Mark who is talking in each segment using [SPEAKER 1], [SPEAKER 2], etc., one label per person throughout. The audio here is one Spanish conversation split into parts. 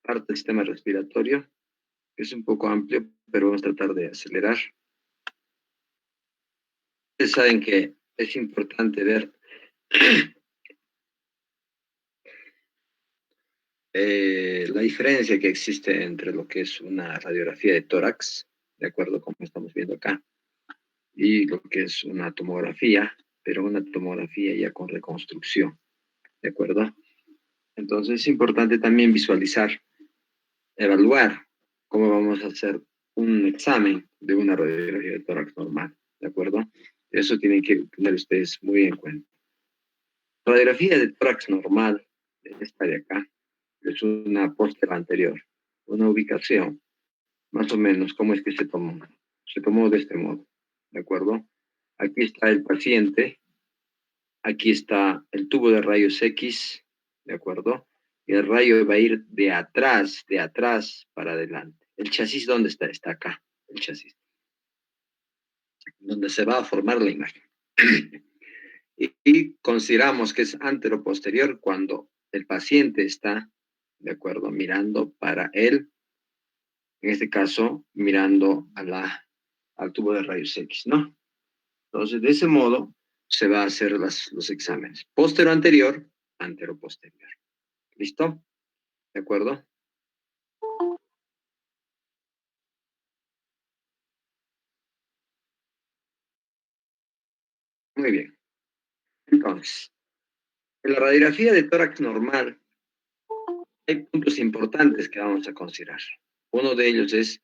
[SPEAKER 1] parte del sistema respiratorio, que es un poco amplio, pero vamos a tratar de acelerar. Ustedes saben que es importante ver la diferencia que existe entre lo que es una radiografía de tórax, de acuerdo como estamos viendo acá, y lo que es una tomografía, pero una tomografía ya con reconstrucción, ¿de acuerdo? Entonces es importante también visualizar, evaluar cómo vamos a hacer un examen de una radiografía de tórax normal, ¿de acuerdo? Eso tienen que tener ustedes muy en cuenta. Radiografía de tórax normal, esta de acá, es una póster anterior, una ubicación, más o menos, cómo es que se tomó. Se tomó de este modo, ¿de acuerdo? Aquí está el paciente, aquí está el tubo de rayos X, ¿de acuerdo? Y el rayo va a ir de atrás para adelante. ¿El chasis dónde está? Está acá, el chasis, donde se va a formar la imagen. Y consideramos que es anteroposterior cuando el paciente está, ¿de acuerdo? Mirando para él, en este caso, mirando al tubo de rayos X, ¿no? Entonces, de ese modo, se va a hacer los exámenes. Postero anterior, antero posterior. ¿Listo? ¿De acuerdo? Muy bien. Entonces, en la radiografía de tórax normal, hay puntos importantes que vamos a considerar. Uno de ellos es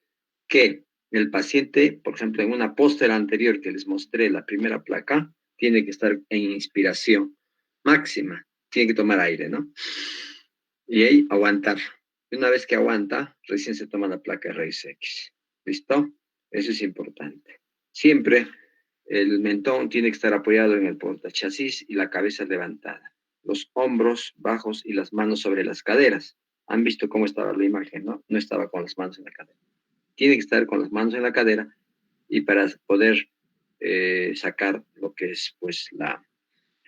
[SPEAKER 1] que el paciente, por ejemplo, en una póstera anterior que les mostré, la primera placa, tiene que estar en inspiración máxima. Tiene que tomar aire, ¿no? Y ahí aguantar. Y una vez que aguanta, recién se toma la placa de raíz X. ¿Listo? Eso es importante. Siempre el mentón tiene que estar apoyado en el portachasis y la cabeza levantada. Los hombros bajos y las manos sobre las caderas. Han visto cómo estaba la imagen, ¿no? No estaba con las manos en la cadera. Tiene que estar con las manos en la cadera y para poder sacar lo que es, pues,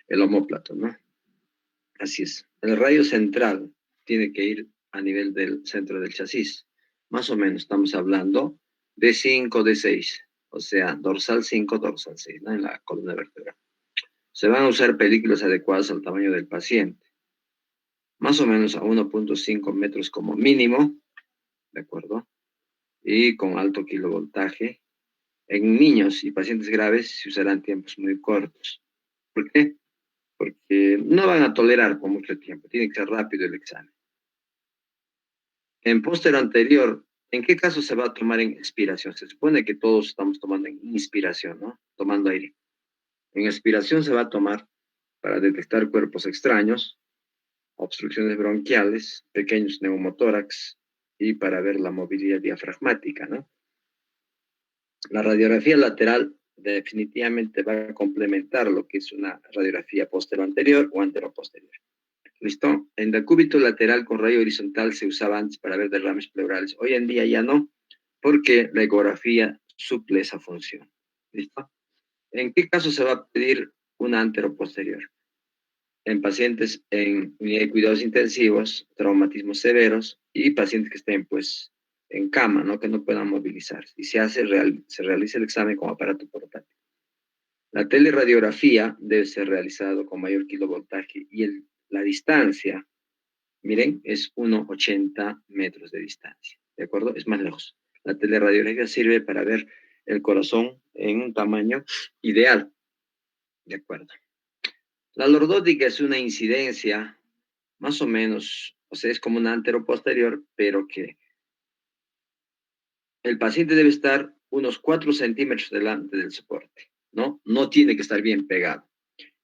[SPEAKER 1] el omóplato, ¿no? Así es. El rayo central tiene que ir a nivel del centro del chasis. Más o menos estamos hablando de 5, de 6. O sea, dorsal 5, dorsal 6, ¿no? En la columna vertebral. Se van a usar películas adecuadas al tamaño del paciente. Más o menos a 1.5 metros como mínimo, ¿de acuerdo? Y con alto kilovoltaje. En niños y pacientes graves se usarán tiempos muy cortos. ¿Por qué? Porque no van a tolerar por mucho tiempo. Tiene que ser rápido el examen. En póster anterior, ¿en qué caso se va a tomar en expiración? Se supone que todos estamos tomando en inspiración, ¿no? Tomando aire. En expiración se va a tomar para detectar cuerpos extraños, obstrucciones bronquiales, pequeños neumotórax y para ver la movilidad diafragmática, ¿no? La radiografía lateral definitivamente va a complementar lo que es una radiografía posterior o anteroposterior. ¿Listo? En decúbito lateral con rayo horizontal se usaba antes para ver derrames pleurales. Hoy en día ya no, porque la ecografía suple esa función. ¿Listo? ¿En qué caso se va a pedir una anteroposterior? En pacientes en unidad de cuidados intensivos, traumatismos severos y pacientes que estén, pues, en cama, ¿no? Que no puedan movilizarse. Y se realiza el examen con aparato portátil. La teleradiografía debe ser realizado con mayor kilovoltaje y la distancia, miren, es 1,80 metros de distancia, ¿de acuerdo? Es más lejos. La teleradiografía sirve para ver el corazón en un tamaño ideal, ¿de acuerdo? La lordótica es una incidencia, más o menos, o sea, es como una anteroposterior, pero que el paciente debe estar unos 4 centímetros delante del soporte, ¿no? No tiene que estar bien pegado.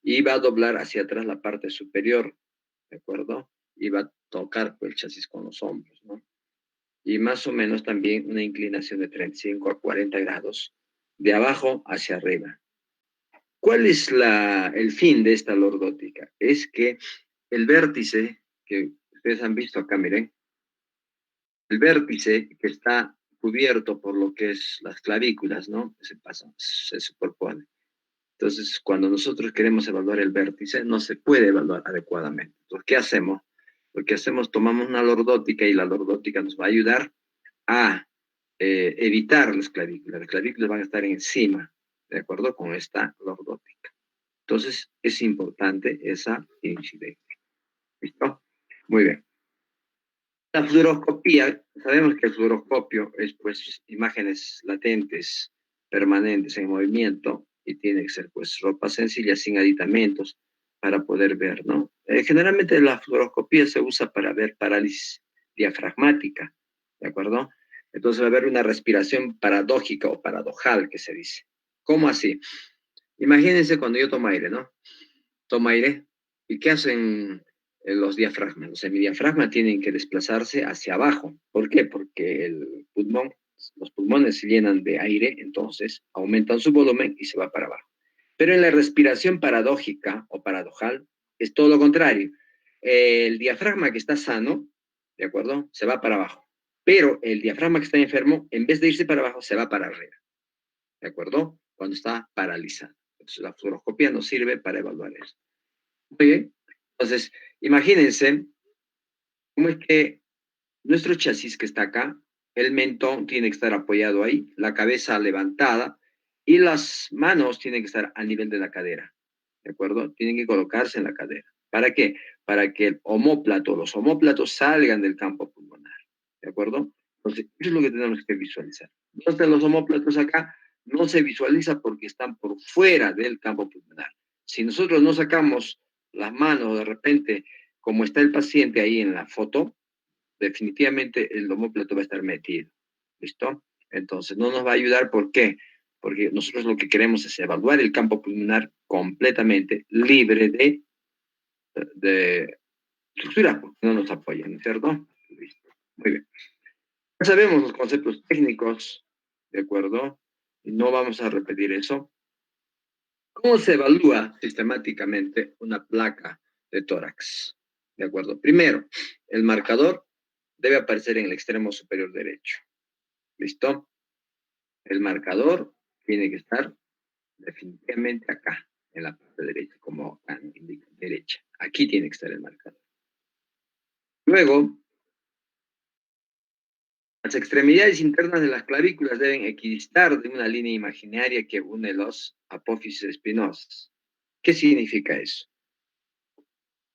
[SPEAKER 1] Y va a doblar hacia atrás la parte superior, ¿de acuerdo? Y va a tocar el chasis con los hombros, ¿no? Y más o menos también una inclinación de 35 a 40 grados, de abajo hacia arriba. ¿Cuál es el fin de esta lordótica? Es que el vértice, que ustedes han visto acá, miren, el vértice que está cubierto por lo que es las clavículas, ¿no? Se superpone. Entonces, cuando nosotros queremos evaluar el vértice, no se puede evaluar adecuadamente. Entonces, ¿qué hacemos? lo que hacemos, tomamos una lordótica y la lordótica nos va a ayudar a evitar las clavículas. Las clavículas van a estar encima, ¿de acuerdo? Con esta lordótica. Entonces, es importante esa incidencia. ¿Listo? Muy bien. La fluoroscopía, sabemos que el fluoroscopio es pues imágenes latentes, permanentes en movimiento y tiene que ser pues ropa sencilla, sin aditamentos, para poder ver, ¿no? Generalmente la fluoroscopía se usa para ver parálisis diafragmática, ¿de acuerdo? Entonces va a haber una respiración paradójica o paradojal que se dice. ¿Cómo así? Imagínense cuando yo tomo aire, ¿no? Toma aire. ¿Y qué hacen los diafragmas? Los semidiafragmas tienen que desplazarse hacia abajo. ¿Por qué? Porque los pulmones se llenan de aire, entonces aumentan su volumen y se va para abajo. Pero en la respiración paradójica o paradojal es todo lo contrario. El diafragma que está sano, ¿de acuerdo? Se va para abajo. Pero el diafragma que está enfermo, en vez de irse para abajo, se va para arriba. ¿De acuerdo? Cuando está paralizado. Entonces, la fluoroscopía nos sirve para evaluar eso. Muy bien. Entonces, imagínense cómo es que nuestro chasis que está acá, el mentón tiene que estar apoyado ahí, la cabeza levantada y las manos tienen que estar a nivel de la cadera. ¿De acuerdo? Tienen que colocarse en la cadera. ¿Para qué? Para que los omóplatos salgan del campo pulmonar. ¿De acuerdo? Entonces, eso es lo que tenemos que visualizar. Entonces, los omóplatos acá no se visualiza porque están por fuera del campo pulmonar. Si nosotros no sacamos las manos de repente, como está el paciente ahí en la foto, definitivamente el omóplato va a estar metido. ¿Listo? Entonces, no nos va a ayudar. ¿Por qué? Porque nosotros lo que queremos es evaluar el campo pulmonar completamente libre de estructura, porque no nos apoyan, ¿cierto? Listo. Muy bien. Ya sabemos los conceptos técnicos, ¿de acuerdo? No vamos a repetir eso. ¿Cómo se evalúa sistemáticamente una placa de tórax? ¿De acuerdo? Primero, el marcador debe aparecer en el extremo superior derecho. ¿Listo? El marcador tiene que estar definitivamente acá, en la parte derecha, como acá indica, derecha. Aquí tiene que estar el marcador. Luego, las extremidades internas de las clavículas deben equidistar de una línea imaginaria que une los apófisis espinosos. ¿Qué significa eso?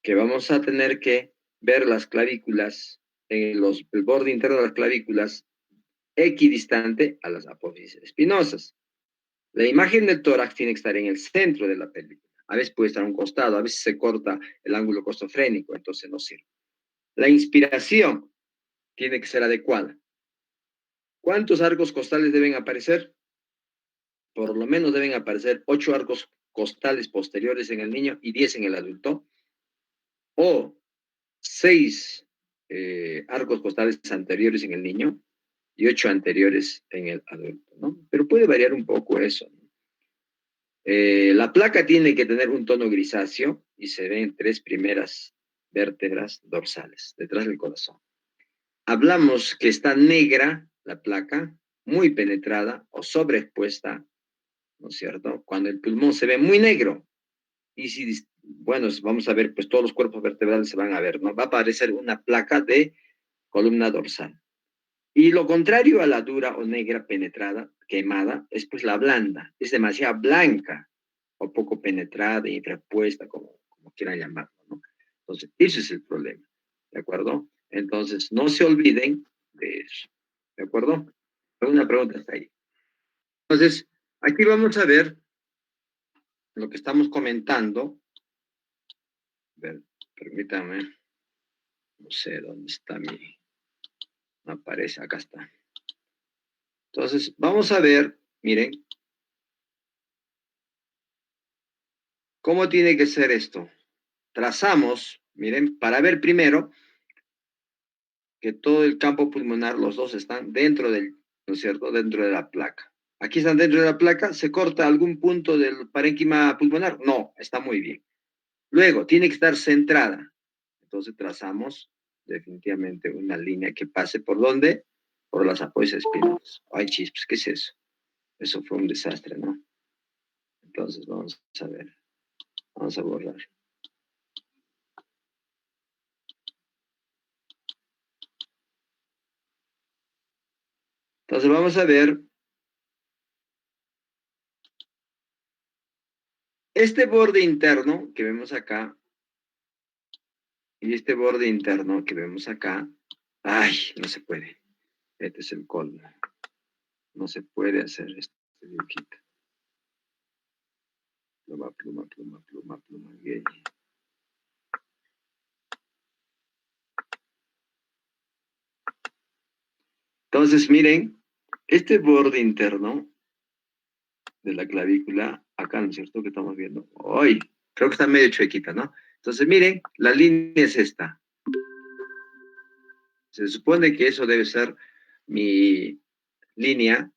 [SPEAKER 1] Que vamos a tener que ver las clavículas, el borde interno de las clavículas equidistante a las apófisis espinosas. La imagen del tórax tiene que estar en el centro de la película. A veces puede estar a un costado, a veces se corta el ángulo costofrénico, entonces no sirve. La inspiración tiene que ser adecuada. ¿Cuántos arcos costales deben aparecer? Por lo menos deben aparecer 8 arcos costales posteriores en el niño y 10 en el adulto, o 6 arcos costales anteriores en el niño y 8 anteriores en el adulto, ¿no? Pero puede variar un poco eso, ¿no? La placa tiene que tener un tono grisáceo y se ven 3 primeras vértebras dorsales, detrás del corazón. Hablamos que está negra la placa, muy penetrada o sobreexpuesta, ¿no es cierto? Cuando el pulmón se ve muy negro. Y si, bueno, vamos a ver, pues todos los cuerpos vertebrales se van a ver, ¿no? Va a aparecer una placa de columna dorsal. Y lo contrario a la dura o negra penetrada, quemada, es pues la blanda. Es demasiado blanca o poco penetrada, infrapuesta, como quieran llamarlo, ¿no? Entonces, ese es el problema, ¿de acuerdo? Entonces, no se olviden de eso, ¿de acuerdo? Una pregunta está ahí. Entonces, aquí vamos a ver lo que estamos comentando. A ver, permítame, no sé dónde está no aparece, acá está. Entonces, vamos a ver, miren, ¿cómo tiene que ser esto? Trazamos, miren, para ver primero que todo el campo pulmonar, los dos están dentro ¿no es cierto?, dentro de la placa. Aquí están dentro de la placa, ¿se corta algún punto del parénquima pulmonar? No, está muy bien. Luego, tiene que estar centrada. Entonces trazamos definitivamente una línea que pase ¿por dónde? Por las apófisis espinosas. Ay, chispas, ¿qué es eso? Eso fue un desastre, ¿no? Entonces vamos a ver, vamos a borrar. Entonces vamos a ver, este borde interno que vemos acá y este borde interno que vemos acá, ay, no se puede. Este es el colmo. No se puede hacer este dibujito. Pluma, pluma, pluma, pluma, pluma. Gay. Entonces, miren, este borde interno de la clavícula, acá, ¿no es cierto? Que estamos viendo. Hoy, creo que está medio chuequita, ¿no? Entonces, miren, la línea es esta. Se supone que eso debe ser mi línea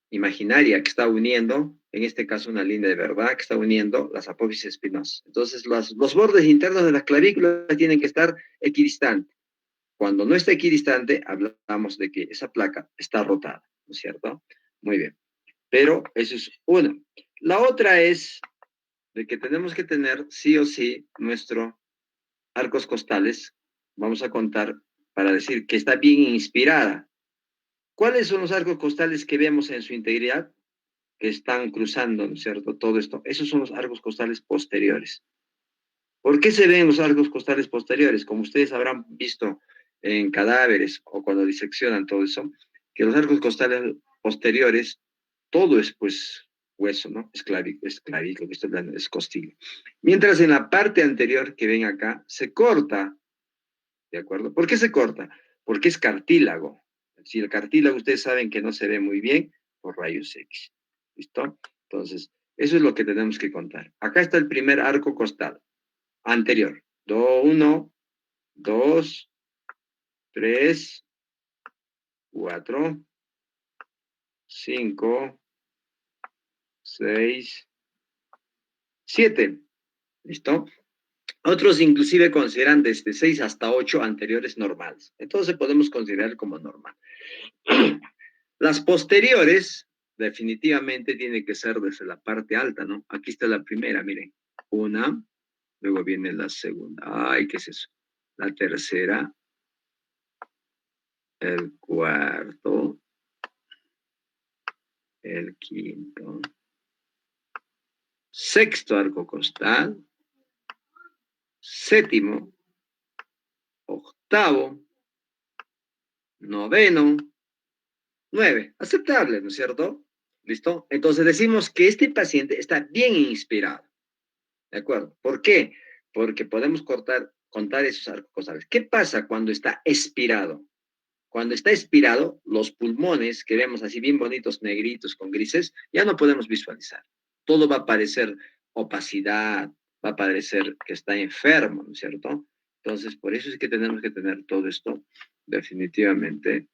[SPEAKER 1] imaginaria que está uniendo, en este caso una línea de verdad, que está uniendo las apófisis espinosas. Entonces, los bordes internos de la clavícula tienen que estar equidistantes. Cuando no está equidistante, hablamos de que esa placa está rotada, ¿no es cierto? Muy bien. Pero eso es una. La otra es de que tenemos que tener sí o sí nuestros arcos costales. Vamos a contar para decir que está bien inspirada. ¿Cuáles son los arcos costales que vemos en su integridad? Que están cruzando, ¿no es cierto? Todo esto. Esos son los arcos costales posteriores. ¿Por qué se ven los arcos costales posteriores? Como ustedes habrán visto en cadáveres o cuando diseccionan todo eso, que los arcos costales posteriores, todo es pues hueso, ¿no? Es clavículo, estoy hablando, es costilla. Mientras en la parte anterior que ven acá, se corta, ¿de acuerdo? ¿Por qué se corta? Porque es cartílago. Si el cartílago ustedes saben que no se ve muy bien por rayos X. ¿Listo? Entonces, eso es lo que tenemos que contar. Acá está el primer arco costal anterior. 1, 2, 3, 4, 5, 6, 7. ¿Listo? Otros inclusive consideran desde 6 hasta 8 anteriores normales. Entonces podemos considerar como normal. Las posteriores definitivamente tienen que ser desde la parte alta, ¿no? Aquí está la primera, miren. Una, luego viene la segunda. Ay, ¿qué es eso? La tercera, el cuarto, el quinto, sexto arco costal, séptimo, octavo, noveno, 9. Aceptable, ¿no es cierto? ¿Listo? Entonces decimos que este paciente está bien inspirado. ¿De acuerdo? ¿Por qué? Porque podemos contar esos arcos costales. ¿Qué pasa cuando está expirado? Cuando está expirado, los pulmones que vemos así bien bonitos, negritos con grises, ya no podemos visualizar. Todo va a parecer opacidad, va a parecer que está enfermo, ¿no es cierto? Entonces, por eso es que tenemos que tener todo esto definitivamente,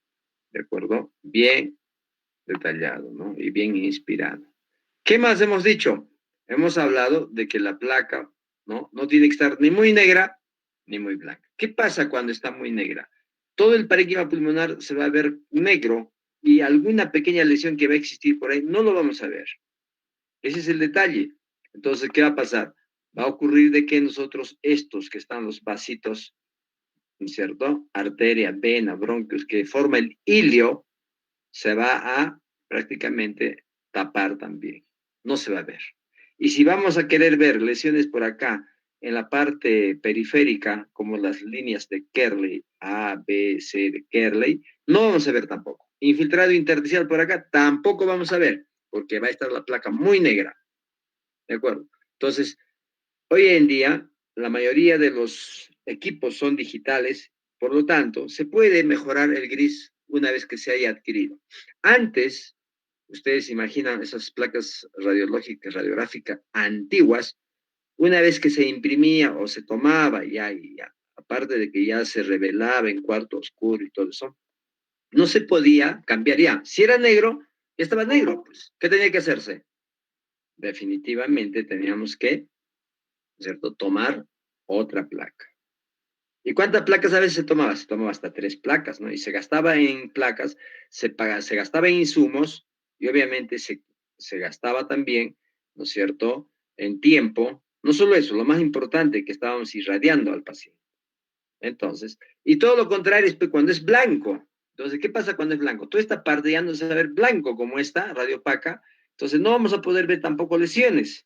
[SPEAKER 1] ¿de acuerdo? Bien detallado, ¿no? Y bien inspirado. ¿Qué más hemos dicho? Hemos hablado de que la placa, ¿no? No tiene que estar ni muy negra ni muy blanca. ¿Qué pasa cuando está muy negra? Todo el parénquima pulmonar se va a ver negro y alguna pequeña lesión que va a existir por ahí no lo vamos a ver. Ese es el detalle. Entonces, ¿qué va a pasar? Va a ocurrir de que nosotros estos que están los vasitos, ¿no es cierto? Arteria, vena, bronquios, que forma el ilio, se va a prácticamente tapar también. No se va a ver. Y si vamos a querer ver lesiones por acá, en la parte periférica, como las líneas de Kerley, A, B, C de Kerley, no vamos a ver tampoco. Infiltrado intersticial por acá, tampoco vamos a ver, porque va a estar la placa muy negra. ¿De acuerdo? Entonces, hoy en día, la mayoría de los equipos son digitales, por lo tanto, se puede mejorar el gris una vez que se haya adquirido. Antes, ustedes imaginan esas placas radiológicas, radiográficas antiguas, una vez que se imprimía o se tomaba, ya, aparte de que ya se revelaba en cuarto oscuro y todo eso, no se podía cambiar ya. Si era negro, ya estaba negro, pues. ¿Qué tenía que hacerse? Definitivamente teníamos que, ¿cierto?, tomar otra placa. ¿Y cuántas placas a veces se tomaba? Se tomaba hasta 3 placas, ¿no? Y se gastaba en placas, se gastaba en insumos y obviamente se gastaba también, ¿no es cierto?, en tiempo. No solo eso, lo más importante, que estábamos irradiando al paciente. Entonces, y todo lo contrario es cuando es blanco. Entonces, ¿qué pasa cuando es blanco? Toda esta parte ya no se va a ver blanco como esta, radiopaca, entonces no vamos a poder ver tampoco lesiones.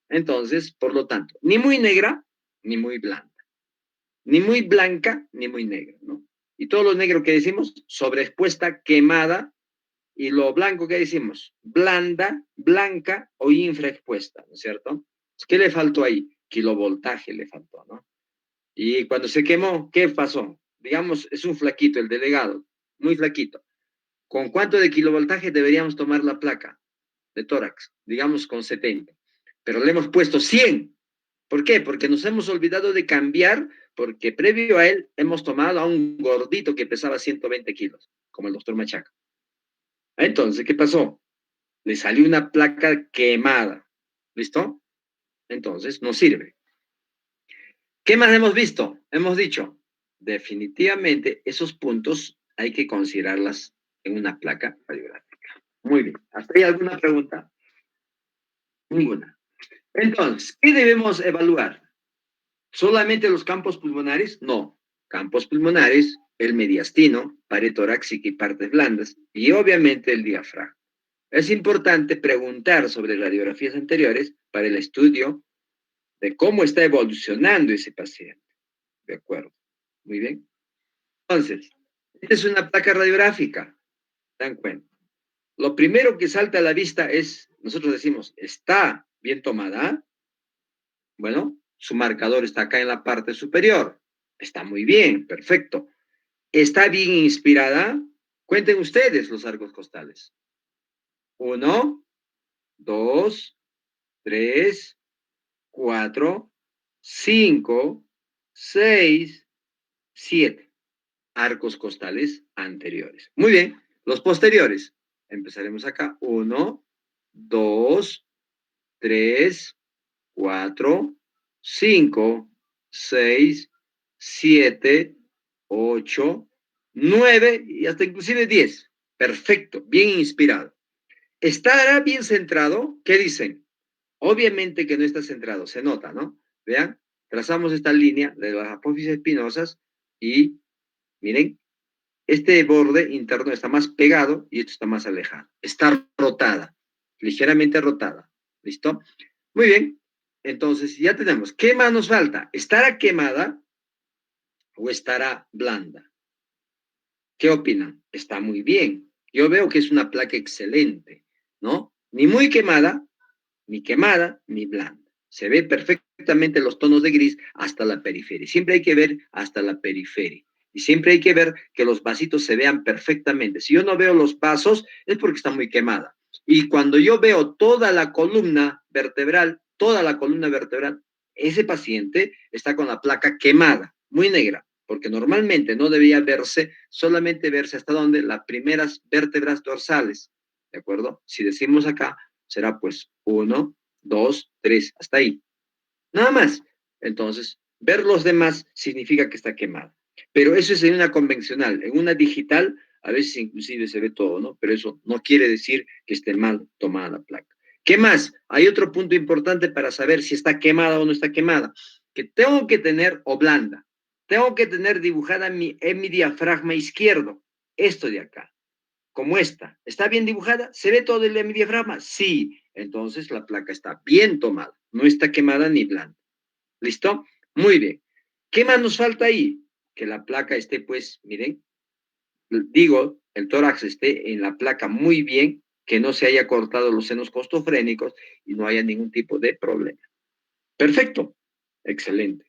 [SPEAKER 1] Entonces, por lo tanto, ni muy negra, ni muy blanca. Ni muy blanca, ni muy negra, ¿no? Y todo lo negro que decimos, sobreexpuesta, quemada, y lo blanco que decimos, blanda, blanca o infraexpuesta, ¿no es cierto? ¿Qué le faltó ahí? Kilovoltaje le faltó, ¿no? Y cuando se quemó, ¿qué pasó? Digamos, es un flaquito, el delegado, muy flaquito. ¿Con cuánto de kilovoltaje deberíamos tomar la placa de tórax? Digamos con 70. Pero le hemos puesto 100. ¿Por qué? Porque nos hemos olvidado de cambiar, porque previo a él hemos tomado a un gordito que pesaba 120 kilos, como el doctor Machaca. Entonces, ¿qué pasó? Le salió una placa quemada. ¿Listo? Entonces, no sirve. ¿Qué más hemos visto? Hemos dicho, definitivamente esos puntos hay que considerarlas en una placa radiográfica. Muy bien. ¿Hasta ahí alguna pregunta? Ninguna. Entonces, ¿qué debemos evaluar? ¿Solamente los campos pulmonares? No. Campos pulmonares, el mediastino, pared torácica y partes blandas, y obviamente el diafragma. Es importante preguntar sobre radiografías anteriores para el estudio de cómo está evolucionando ese paciente. ¿De acuerdo? Muy bien. Entonces, esta es una placa radiográfica. Dan cuenta. Lo primero que salta a la vista es, nosotros decimos, ¿está bien tomada? Bueno, su marcador está acá en la parte superior. Está muy bien, perfecto. ¿Está bien inspirada? Cuenten ustedes los arcos costales. 1, 2, 3, 4, 5, 6, 7. Arcos costales anteriores. Muy bien. Los posteriores. Empezaremos acá. 1, 2, 3, 4, 5, 6, 7, 8, 9 y hasta inclusive 10. Perfecto, bien inspirado. ¿Estará bien centrado? ¿Qué dicen? Obviamente que no está centrado, se nota, ¿no? Vean, trazamos esta línea de las apófisis espinosas y miren, este borde interno está más pegado y esto está más alejado. Está rotada, ligeramente rotada. ¿Listo? Muy bien. Entonces, ya tenemos. ¿Qué más nos falta? ¿Estará quemada o estará blanda? ¿Qué opinan? Está muy bien. Yo veo que es una placa excelente, ¿no? Ni muy quemada, ni blanda. Se ve perfectamente los tonos de gris hasta la periferia. Siempre hay que ver hasta la periferia. Y siempre hay que ver que los vasitos se vean perfectamente. Si yo no veo los vasos, es porque está muy quemada. Y cuando yo veo toda la columna vertebral, ese paciente está con la placa quemada, muy negra, porque normalmente no debía verse, solamente verse hasta donde las primeras vértebras dorsales, ¿de acuerdo? Si decimos acá, será pues 1, 2, 3, hasta ahí. Nada más. Entonces, ver los demás significa que está quemado. Pero eso es en una convencional. En una digital, a veces inclusive se ve todo, ¿no? Pero eso no quiere decir que esté mal tomada la placa. ¿Qué más? Hay otro punto importante para saber si está quemada o no está quemada. Que tengo que tener, o blanda, tengo que tener dibujada en mi diafragma izquierdo. Esto de acá, como esta. ¿Está bien dibujada? ¿Se ve todo el diafragma? Sí. Entonces la placa está bien tomada. No está quemada ni blanda. ¿Listo? Muy bien. ¿Qué más nos falta ahí? Que la placa esté, pues, miren, digo, el tórax esté en la placa muy bien, que no se haya cortado los senos costofrénicos y no haya ningún tipo de problema. Perfecto. Excelente.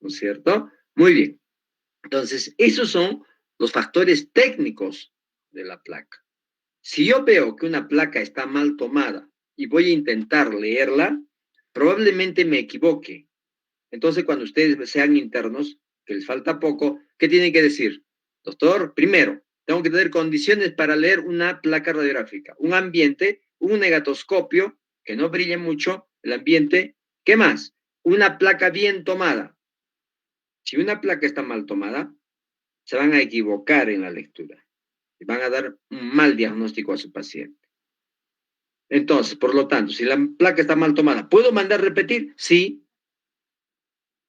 [SPEAKER 1] ¿No es cierto? Muy bien. Entonces, esos son los factores técnicos de la placa. Si yo veo que una placa está mal tomada y voy a intentar leerla, probablemente me equivoque. Entonces, cuando ustedes sean internos, que les falta poco, ¿qué tienen que decir? Doctor, primero, tengo que tener condiciones para leer una placa radiográfica, un ambiente, un negatoscopio, que no brille mucho el ambiente. ¿Qué más? Una placa bien tomada. Si una placa está mal tomada, se van a equivocar en la lectura y van a dar un mal diagnóstico a su paciente. Entonces, por lo tanto, si la placa está mal tomada, ¿puedo mandar repetir? Sí.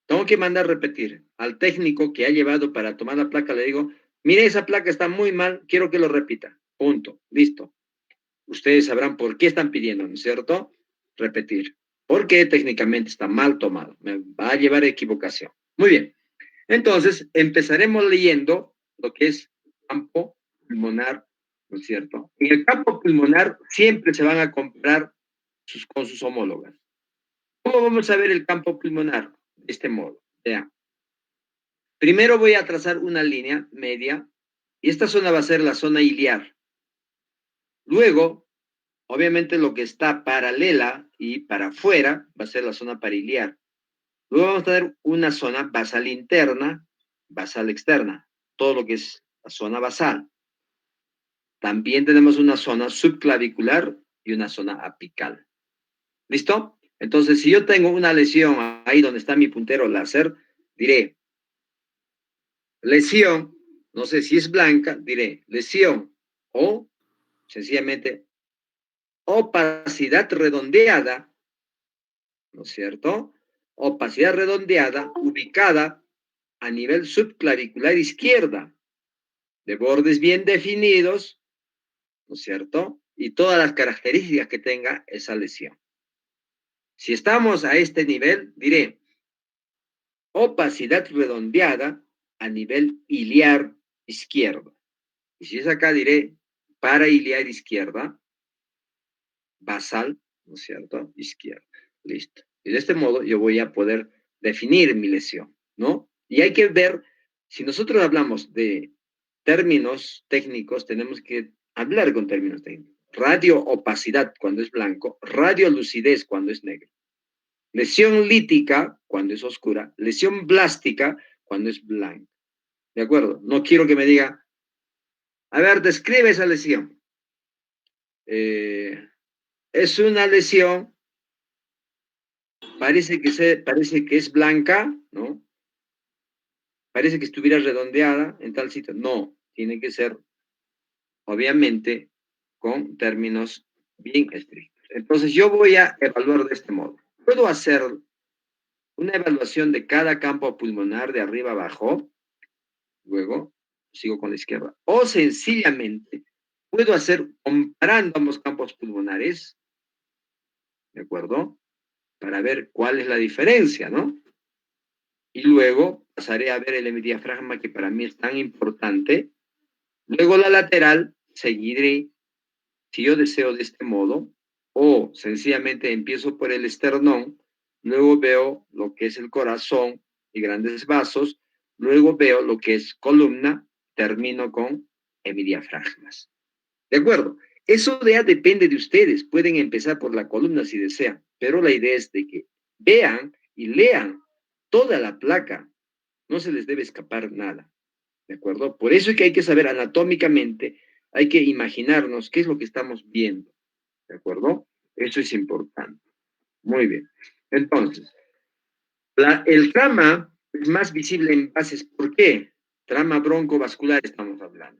[SPEAKER 1] Tengo que mandar repetir al técnico que ha llevado para tomar la placa, le digo, Mire, esa placa está muy mal, quiero que lo repita. Punto. Listo. Ustedes sabrán por qué están pidiendo, ¿no es cierto? Repetir. Porque técnicamente está mal tomado. Me va a llevar a equivocación. Muy bien. Entonces, empezaremos leyendo lo que es campo pulmonar, ¿no es cierto? En el campo pulmonar siempre se van a comparar con sus homólogas. ¿Cómo vamos a ver el campo pulmonar? De este modo. Vean. Primero voy a trazar una línea media y esta zona va a ser la zona iliar. Luego, obviamente lo que está paralela y para afuera va a ser la zona pariliar. Luego vamos a tener una zona basal interna, basal externa, todo lo que es la zona basal. También tenemos una zona subclavicular y una zona apical. ¿Listo? Entonces, si yo tengo una lesión ahí donde está mi puntero láser, diré lesión, no sé si es blanca, diré lesión o sencillamente opacidad redondeada, ¿no es cierto? Opacidad redondeada ubicada a nivel subclavicular izquierda, de bordes bien definidos, ¿no es cierto? Y todas las características que tenga esa lesión. Si estamos a este nivel, diré opacidad redondeada a nivel iliar izquierdo. Y si es acá, diré parailiar izquierda, basal, ¿no es cierto? Izquierda. Listo. Y de este modo yo voy a poder definir mi lesión, ¿no? Y hay que ver, si nosotros hablamos de términos técnicos, tenemos que hablar con términos técnicos. Radio opacidad cuando es blanco, radio lucidez cuando es negro. Lesión lítica cuando es oscura, lesión blástica cuando es blanca. ¿De acuerdo? No quiero que me diga, a ver, describe esa lesión. Eh, es una lesión, parece que es blanca, ¿no? Parece que estuviera redondeada en tal sitio. No, tiene que ser, obviamente, con términos bien estrictos. Entonces, yo voy a evaluar de este modo. Puedo hacer una evaluación de cada campo pulmonar de arriba abajo, luego sigo con la izquierda, o sencillamente puedo hacer comparando ambos campos pulmonares, ¿de acuerdo? Para ver cuál es la diferencia, ¿no? Y luego pasaré a ver el hemidiafragma que para mí es tan importante. Luego la lateral, seguiré, si yo deseo de este modo, o sencillamente empiezo por el esternón, luego veo lo que es el corazón y grandes vasos, luego veo lo que es columna, termino con hemidiafragmas. ¿De acuerdo? Eso ya depende de ustedes. Pueden empezar por la columna si desean, pero la idea es de que vean y lean toda la placa. No se les debe escapar nada. ¿De acuerdo? Por eso es que hay que saber anatómicamente, hay que imaginarnos qué es lo que estamos viendo. ¿De acuerdo? Eso es importante. Muy bien. Entonces, el trama es más visible en bases. ¿Por qué? Trama broncovascular estamos hablando.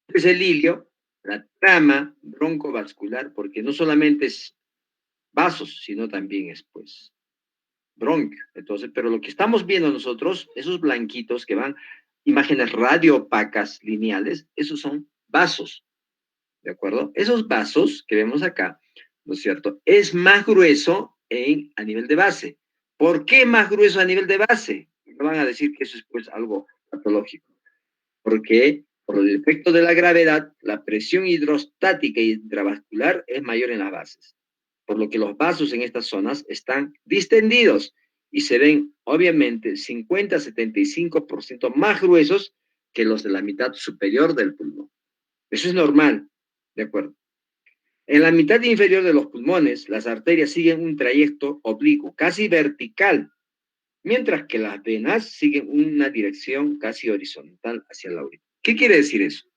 [SPEAKER 1] Es el hilio, la trama broncovascular, porque no solamente es vasos, sino también es, pues, bronquio. Entonces, pero lo que estamos viendo nosotros, esos blanquitos que van, imágenes radioopacas lineales, esos son vasos, ¿de acuerdo? Esos vasos que vemos acá, ¿no es cierto? Es más grueso a nivel de base. ¿Por qué más grueso a nivel de base? No van a decir que eso es, pues, algo patológico. Porque por el efecto de la gravedad, la presión hidrostática y intravascular es mayor en las bases, por lo que los vasos en estas zonas están distendidos y se ven, obviamente, 50-75% más gruesos que los de la mitad superior del pulmón. Eso es normal, ¿de acuerdo? En la mitad inferior de los pulmones, las arterias siguen un trayecto oblicuo, casi vertical, mientras que las venas siguen una dirección casi horizontal hacia la orina. ¿Qué quiere decir eso?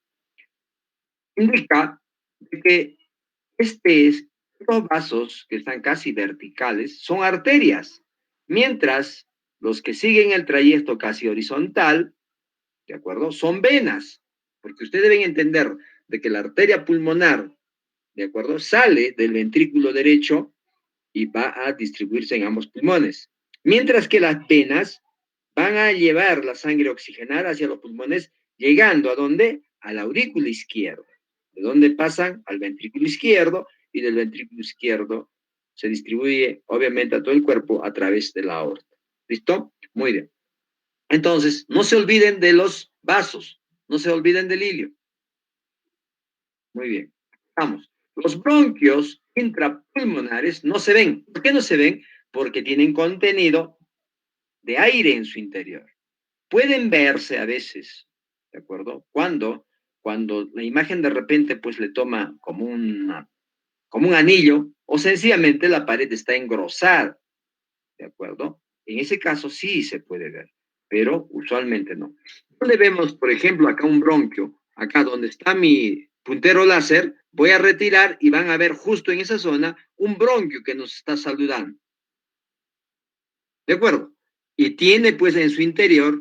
[SPEAKER 1] Indica que estos vasos que están casi verticales son arterias, mientras los que siguen el trayecto casi horizontal, ¿de acuerdo? Son venas, porque ustedes deben entender de que la arteria pulmonar, ¿de acuerdo? Sale del ventrículo derecho y va a distribuirse en ambos pulmones, mientras que las venas van a llevar la sangre oxigenada hacia los pulmones, llegando ¿a dónde? Al aurículo izquierdo, de donde pasan al ventrículo izquierdo, y del ventrículo izquierdo se distribuye, obviamente, a todo el cuerpo a través de la aorta. ¿Listo? Muy bien. Entonces, no se olviden de los vasos, no se olviden del hilio. Muy bien. Vamos. Los bronquios intrapulmonares no se ven. ¿Por qué no se ven? Porque tienen contenido de aire en su interior. Pueden verse a veces, ¿de acuerdo? Cuando la imagen de repente pues le toma como un anillo, o sencillamente la pared está engrosada, ¿de acuerdo? En ese caso sí se puede ver, pero usualmente no. ¿Dónde vemos, por ejemplo, acá un bronquio? Acá donde está mi puntero láser, voy a retirar y van a ver justo en esa zona un bronquio que nos está saludando. ¿De acuerdo? Y tiene pues en su interior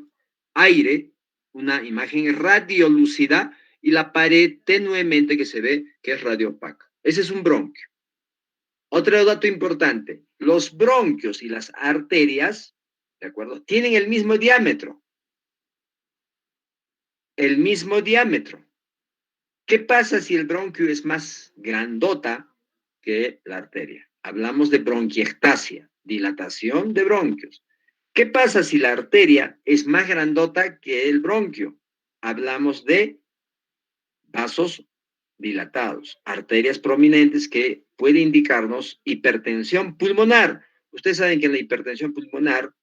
[SPEAKER 1] aire, una imagen radiolúcida y la pared tenuemente que se ve que es radiopaca. Ese es un bronquio. Otro dato importante, los bronquios y las arterias, ¿de acuerdo? Tienen el mismo diámetro. El mismo diámetro. ¿Qué pasa si el bronquio es más grandota que la arteria? Hablamos de bronquiectasia, dilatación de bronquios. ¿Qué pasa si la arteria es más grandota que el bronquio? Hablamos de vasos dilatados, arterias prominentes que puede indicarnos hipertensión pulmonar. Ustedes saben que en la hipertensión pulmonar,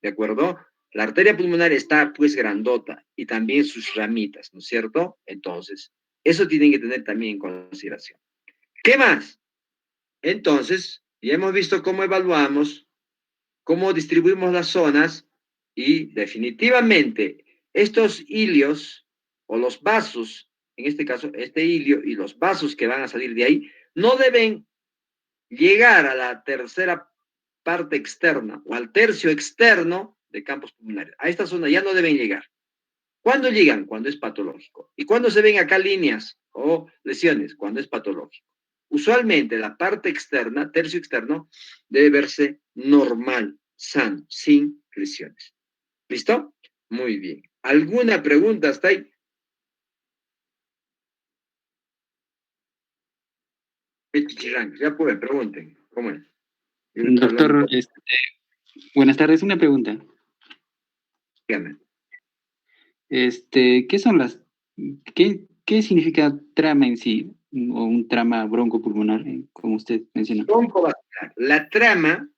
[SPEAKER 1] ¿de acuerdo? La arteria pulmonar está pues grandota y también sus ramitas, ¿no es cierto? Entonces, eso tienen que tener también en consideración. ¿Qué más? Entonces, ya hemos visto cómo evaluamos, cómo distribuimos las zonas y definitivamente estos hilios o los vasos, en este caso este hilio y los vasos que van a salir de ahí, no deben llegar a la tercera parte externa o al tercio externo de campos pulmonares. A esta zona ya no deben llegar. ¿Cuándo llegan? Cuando es patológico. ¿Y cuándo se ven acá líneas o lesiones? Cuando es patológico. Usualmente la parte externa, tercio externo, debe verse normal, sano, sin lesiones. ¿Listo? Muy bien. ¿Alguna pregunta hasta ahí? Ya pueden, pregunten. ¿Cómo es? Yo estoy hablando un
[SPEAKER 2] Doctor,
[SPEAKER 1] poco.
[SPEAKER 2] buenas tardes. Una pregunta.
[SPEAKER 1] Dígame.
[SPEAKER 2] ¿Qué son qué significa trama en sí? O un trama broncopulmonar, como usted mencionó.
[SPEAKER 1] Broncovascular. La trama,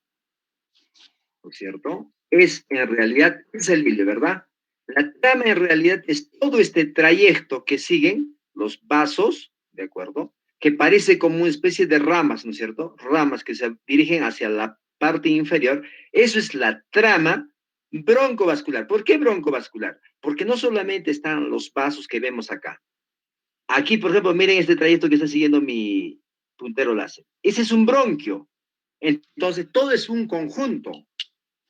[SPEAKER 1] ¿no es cierto? Es en realidad, es el hilo, ¿verdad? La trama en realidad es todo este trayecto que siguen los vasos, ¿de acuerdo? Que parece como una especie de ramas, ¿no es cierto? Ramas que se dirigen hacia la parte inferior. Eso es la trama broncovascular. ¿Por qué broncovascular? Porque no solamente están los vasos que vemos acá. Aquí, por ejemplo, miren este trayecto que está siguiendo mi puntero láser. Ese es un bronquio. Entonces, todo es un conjunto.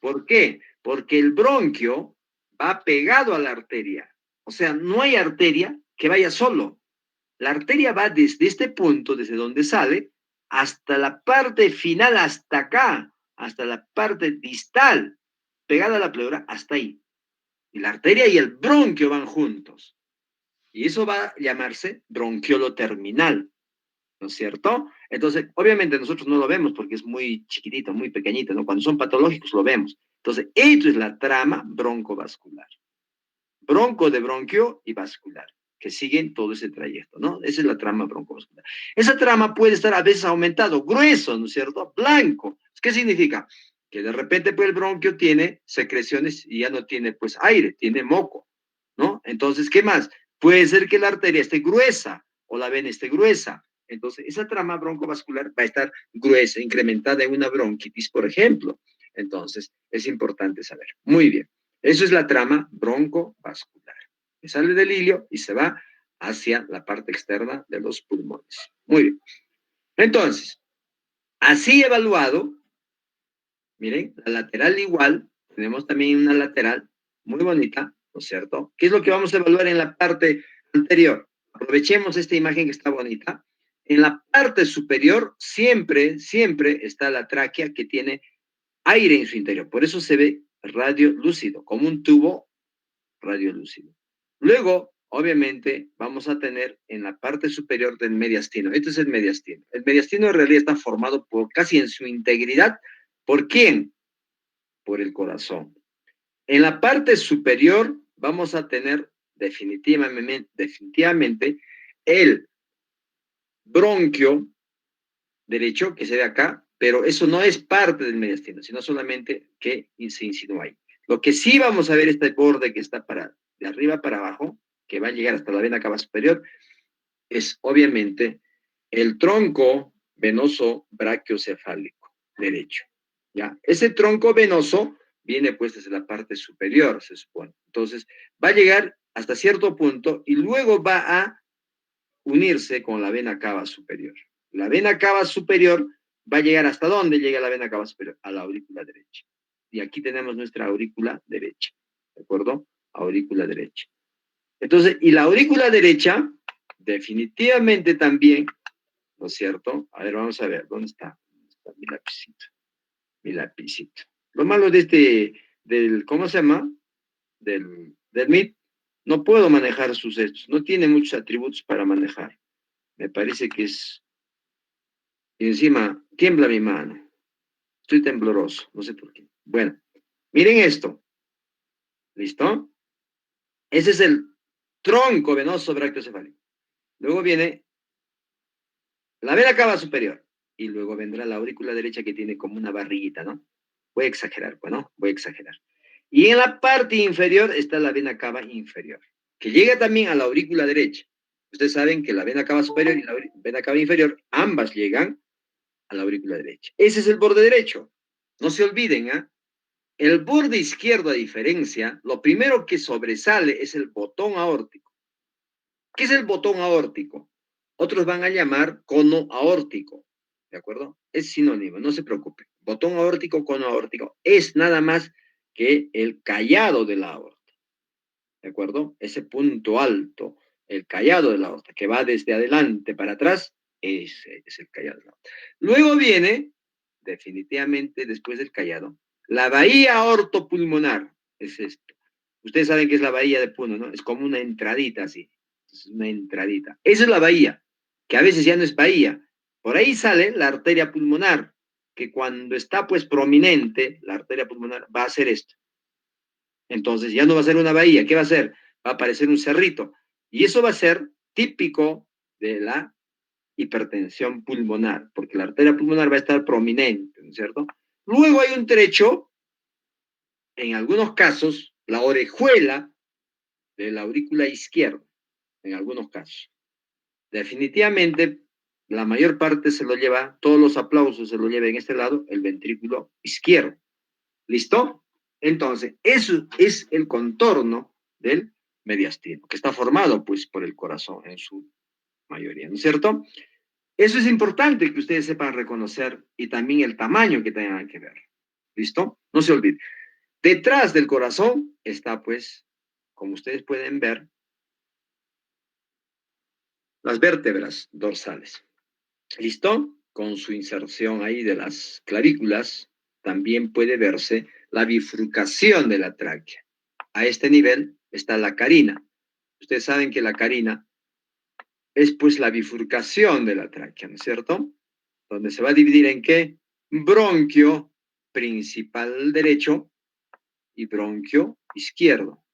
[SPEAKER 1] ¿Por qué? Porque el bronquio va pegado a la arteria. O sea, no hay arteria que vaya solo. La arteria va desde este punto, desde donde sale, hasta la parte final, hasta acá, hasta la parte distal, pegada a la pleura, hasta ahí. Y la arteria y el bronquio van juntos. Y eso va a llamarse bronquiolo terminal, ¿no es cierto? Entonces, obviamente nosotros no lo vemos porque es muy chiquitito, muy pequeñito, ¿no? Cuando son patológicos lo vemos. Entonces, esto es la trama broncovascular. Bronco de bronquio y vascular, que siguen todo ese trayecto, ¿no? Esa es la trama broncovascular. Esa trama puede estar a veces aumentado, grueso, ¿no es cierto? Blanco. ¿Qué significa? Que de repente pues el bronquio tiene secreciones y ya no tiene pues aire, tiene moco, ¿no? Entonces, ¿qué más? Puede ser que la arteria esté gruesa o la vena esté gruesa. Entonces, esa trama broncovascular va a estar gruesa, incrementada en una bronquitis, por ejemplo. Entonces, es importante saber. Muy bien. Eso es la trama broncovascular. Que sale del hilio y se va hacia la parte externa de los pulmones. Muy bien. Entonces, así evaluado, miren, la lateral igual, tenemos también una lateral muy bonita, ¿no es cierto? ¿Qué es lo que vamos a evaluar en la parte anterior? Aprovechemos esta imagen que está bonita. En la parte superior siempre, siempre está la tráquea que tiene aire en su interior. Por eso se ve radiolúcido, como un tubo radiolúcido. Luego, obviamente, vamos a tener en la parte superior del mediastino. Este es el mediastino. El mediastino en realidad está formado por casi en su integridad. ¿Por quién? Por el corazón. En la parte superior vamos a tener definitivamente el bronquio derecho que se ve acá, pero eso no es parte del mediastino, sino solamente que se insinúa ahí. Lo que sí vamos a ver este borde que está de arriba para abajo, que va a llegar hasta la vena cava superior, es obviamente el tronco venoso brachiocefálico derecho. ¿Ya? Ese tronco venoso viene pues desde la parte superior, se supone. Entonces, va a llegar hasta cierto punto y luego va a unirse con la vena cava superior. La vena cava superior va a llegar hasta dónde llega la vena cava superior, a la aurícula derecha. Y aquí tenemos nuestra aurícula derecha, ¿de acuerdo? Aurícula derecha. Entonces, y la aurícula derecha, definitivamente también, ¿no es cierto? A ver, vamos a ver, ¿dónde está? ¿Dónde está mi lapicito? Mi lapicito. Lo malo de ¿cómo se llama? Del MIT, no puedo manejar sus hechos, no tiene muchos atributos para manejar. Me parece que es, y encima, tiembla mi mano. Estoy tembloroso, no sé por qué. Bueno, miren esto. ¿Listo? Ese es el tronco venoso brachiocefálico. Luego viene la vena cava superior. Y luego vendrá la aurícula derecha que tiene como una barriguita, ¿no? Voy a exagerar, bueno, voy a exagerar. Y en la parte inferior está la vena cava inferior, que llega también a la aurícula derecha. Ustedes saben que la vena cava superior y la vena cava inferior, ambas llegan a la aurícula derecha. Ese es el borde derecho. No se olviden, ¿eh? El borde izquierdo, a diferencia, lo primero que sobresale es el botón aórtico. ¿Qué es el botón aórtico? Otros van a llamar cono aórtico, ¿de acuerdo? Es sinónimo, no se preocupe. Botón aórtico, cono aórtico, es nada más que el callado de la aorta, ¿de acuerdo? Ese punto alto, el callado de la aorta, que va desde adelante para atrás, ese es el callado de la aorta. Luego viene, definitivamente después del callado, la bahía aortopulmonar, es esto. Ustedes saben que es la bahía de Puno, ¿no? Es como una entradita así, es una entradita. Esa es la bahía, que a veces ya no es bahía. Por ahí sale la arteria pulmonar, que cuando está pues prominente, la arteria pulmonar va a hacer esto. Entonces ya no va a ser una bahía, ¿qué va a ser? Va a aparecer un cerrito. Y eso va a ser típico de la hipertensión pulmonar, porque la arteria pulmonar va a estar prominente, ¿no es cierto? Luego hay un trecho, en algunos casos, la orejuela de la aurícula izquierda, en algunos casos. Definitivamente, la mayor parte se lo lleva, todos los aplausos se lo lleva en este lado, el ventrículo izquierdo. ¿Listo? Entonces, eso es el contorno del mediastino, que está formado pues por el corazón en su mayoría, ¿no es cierto? Eso es importante que ustedes sepan reconocer y también el tamaño que tengan que ver. ¿Listo? No se olviden. Detrás del corazón está pues, como ustedes pueden ver, las vértebras dorsales. ¿Listo? Con su inserción ahí de las clavículas, también puede verse la bifurcación de la tráquea. A este nivel está la carina. Ustedes saben que la carina es pues la bifurcación de la tráquea, ¿no es cierto? Donde se va a dividir en qué? Bronquio principal derecho y bronquio izquierdo.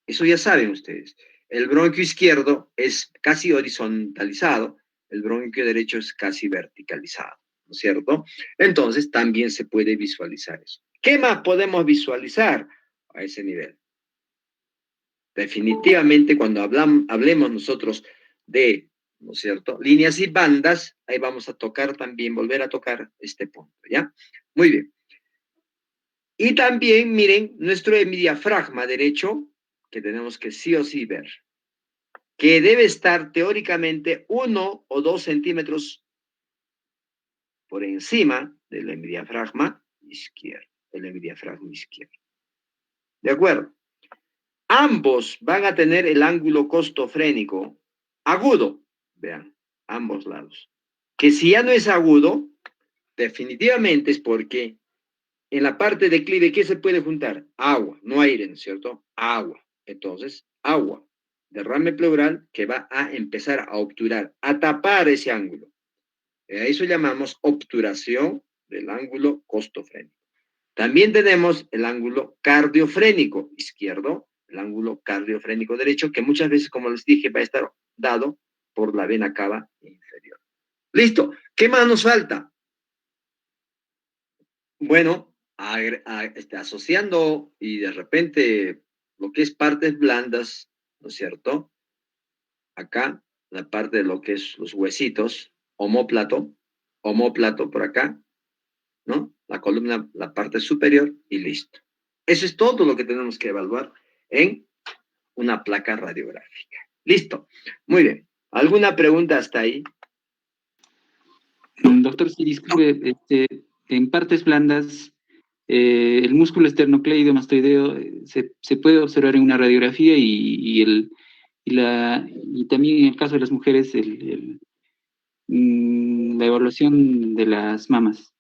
[SPEAKER 1] Eso ya saben ustedes. El bronquio izquierdo es casi horizontalizado, el bronquio derecho es casi verticalizado, ¿no es cierto? Entonces también se puede visualizar eso. ¿Qué más podemos visualizar a ese nivel? Definitivamente cuando hablemos nosotros de, ¿no es cierto?, líneas y bandas, ahí vamos a tocar también, volver a tocar este punto, ¿ya? Muy bien. Y también, miren, nuestro diafragma derecho, que tenemos que sí o sí ver, que debe estar teóricamente 1 o 2 centímetros por encima del hemidiafragma izquierdo, el hemidiafragma izquierdo. ¿De acuerdo? Ambos van a tener el ángulo costofrénico agudo, vean, ambos lados. Que si ya no es agudo, definitivamente es porque en la parte declive, ¿qué se puede juntar? Agua, no aire, ¿no es cierto? Agua. Entonces, agua, derrame pleural que va a empezar a obturar, a tapar ese ángulo. A eso llamamos obturación del ángulo costofrénico. También tenemos el ángulo cardiofrénico izquierdo, el ángulo cardiofrénico derecho, que muchas veces, como les dije, va a estar dado por la vena cava inferior. Listo. ¿Qué más nos falta? Bueno, asociando y de repente lo que es partes blandas, ¿no es cierto? Acá, la parte de lo que es los huesitos, omóplato por acá, ¿no? La columna, la parte superior y listo. Eso es todo lo que tenemos que evaluar en una placa radiográfica. Listo. Muy bien. ¿Alguna pregunta hasta ahí?
[SPEAKER 2] Doctor, si disculpe, en partes blandas, el músculo esternocleidomastoideo se puede observar en una radiografía y también en el caso de las mujeres la evaluación de las mamas.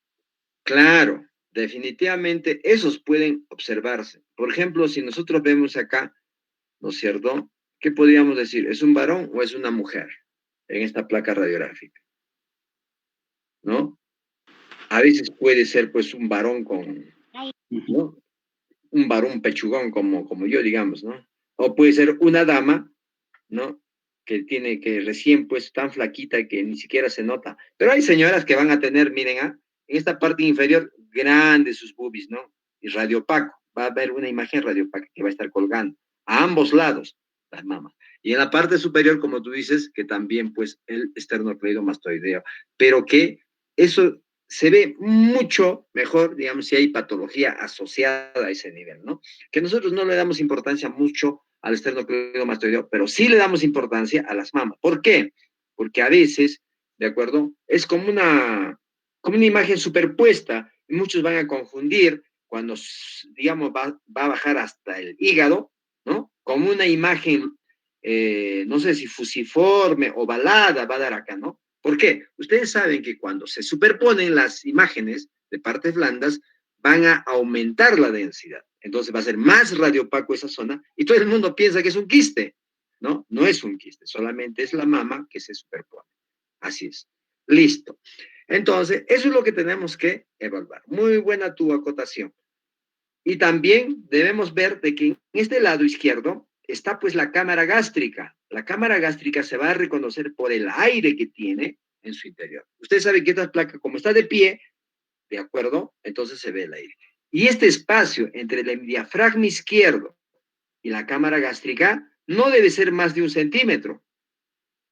[SPEAKER 1] Claro, definitivamente esos pueden observarse. Por ejemplo, si nosotros vemos acá, ¿no es cierto? ¿Qué podríamos decir? ¿Es un varón o es una mujer en esta placa radiográfica? ¿No? A veces puede ser pues un varón con, ¿no? Un varón pechugón como yo, digamos, ¿no? O puede ser una dama, ¿no? Que recién pues tan flaquita que ni siquiera se nota. Pero hay señoras que van a tener, miren, en esta parte inferior, grandes sus boobies, ¿no? Y radiopaco. Va a haber una imagen radiopaca que va a estar colgando a ambos lados, las mamas. Y en la parte superior, como tú dices, que también pues el esternocleidomastoideo. Pero que eso se ve mucho mejor, digamos, si hay patología asociada a ese nivel, ¿no? Que nosotros no le damos importancia mucho al esternocleidomastoideo, pero sí le damos importancia a las mamas. ¿Por qué? Porque a veces, ¿de acuerdo? Es como una imagen superpuesta y muchos van a confundir cuando, digamos, va a bajar hasta el hígado, ¿no? Como una imagen, no sé si fusiforme, ovalada, va a dar acá, ¿no? ¿Por qué? Ustedes saben que cuando se superponen las imágenes de partes blandas, van a aumentar la densidad. Entonces va a ser más radiopaco esa zona y todo el mundo piensa que es un quiste, ¿no? No es un quiste, solamente es la mama que se superpone. Así es. Listo. Entonces, eso es lo que tenemos que evaluar. Muy buena tu acotación. Y también debemos ver de que en este lado izquierdo está pues la cámara gástrica. La cámara gástrica se va a reconocer por el aire que tiene en su interior. Usted sabe que esta placa, como está de pie, ¿de acuerdo? Entonces se ve el aire. Y este espacio entre el diafragma izquierdo y la cámara gástrica no debe ser más de 1 centímetro.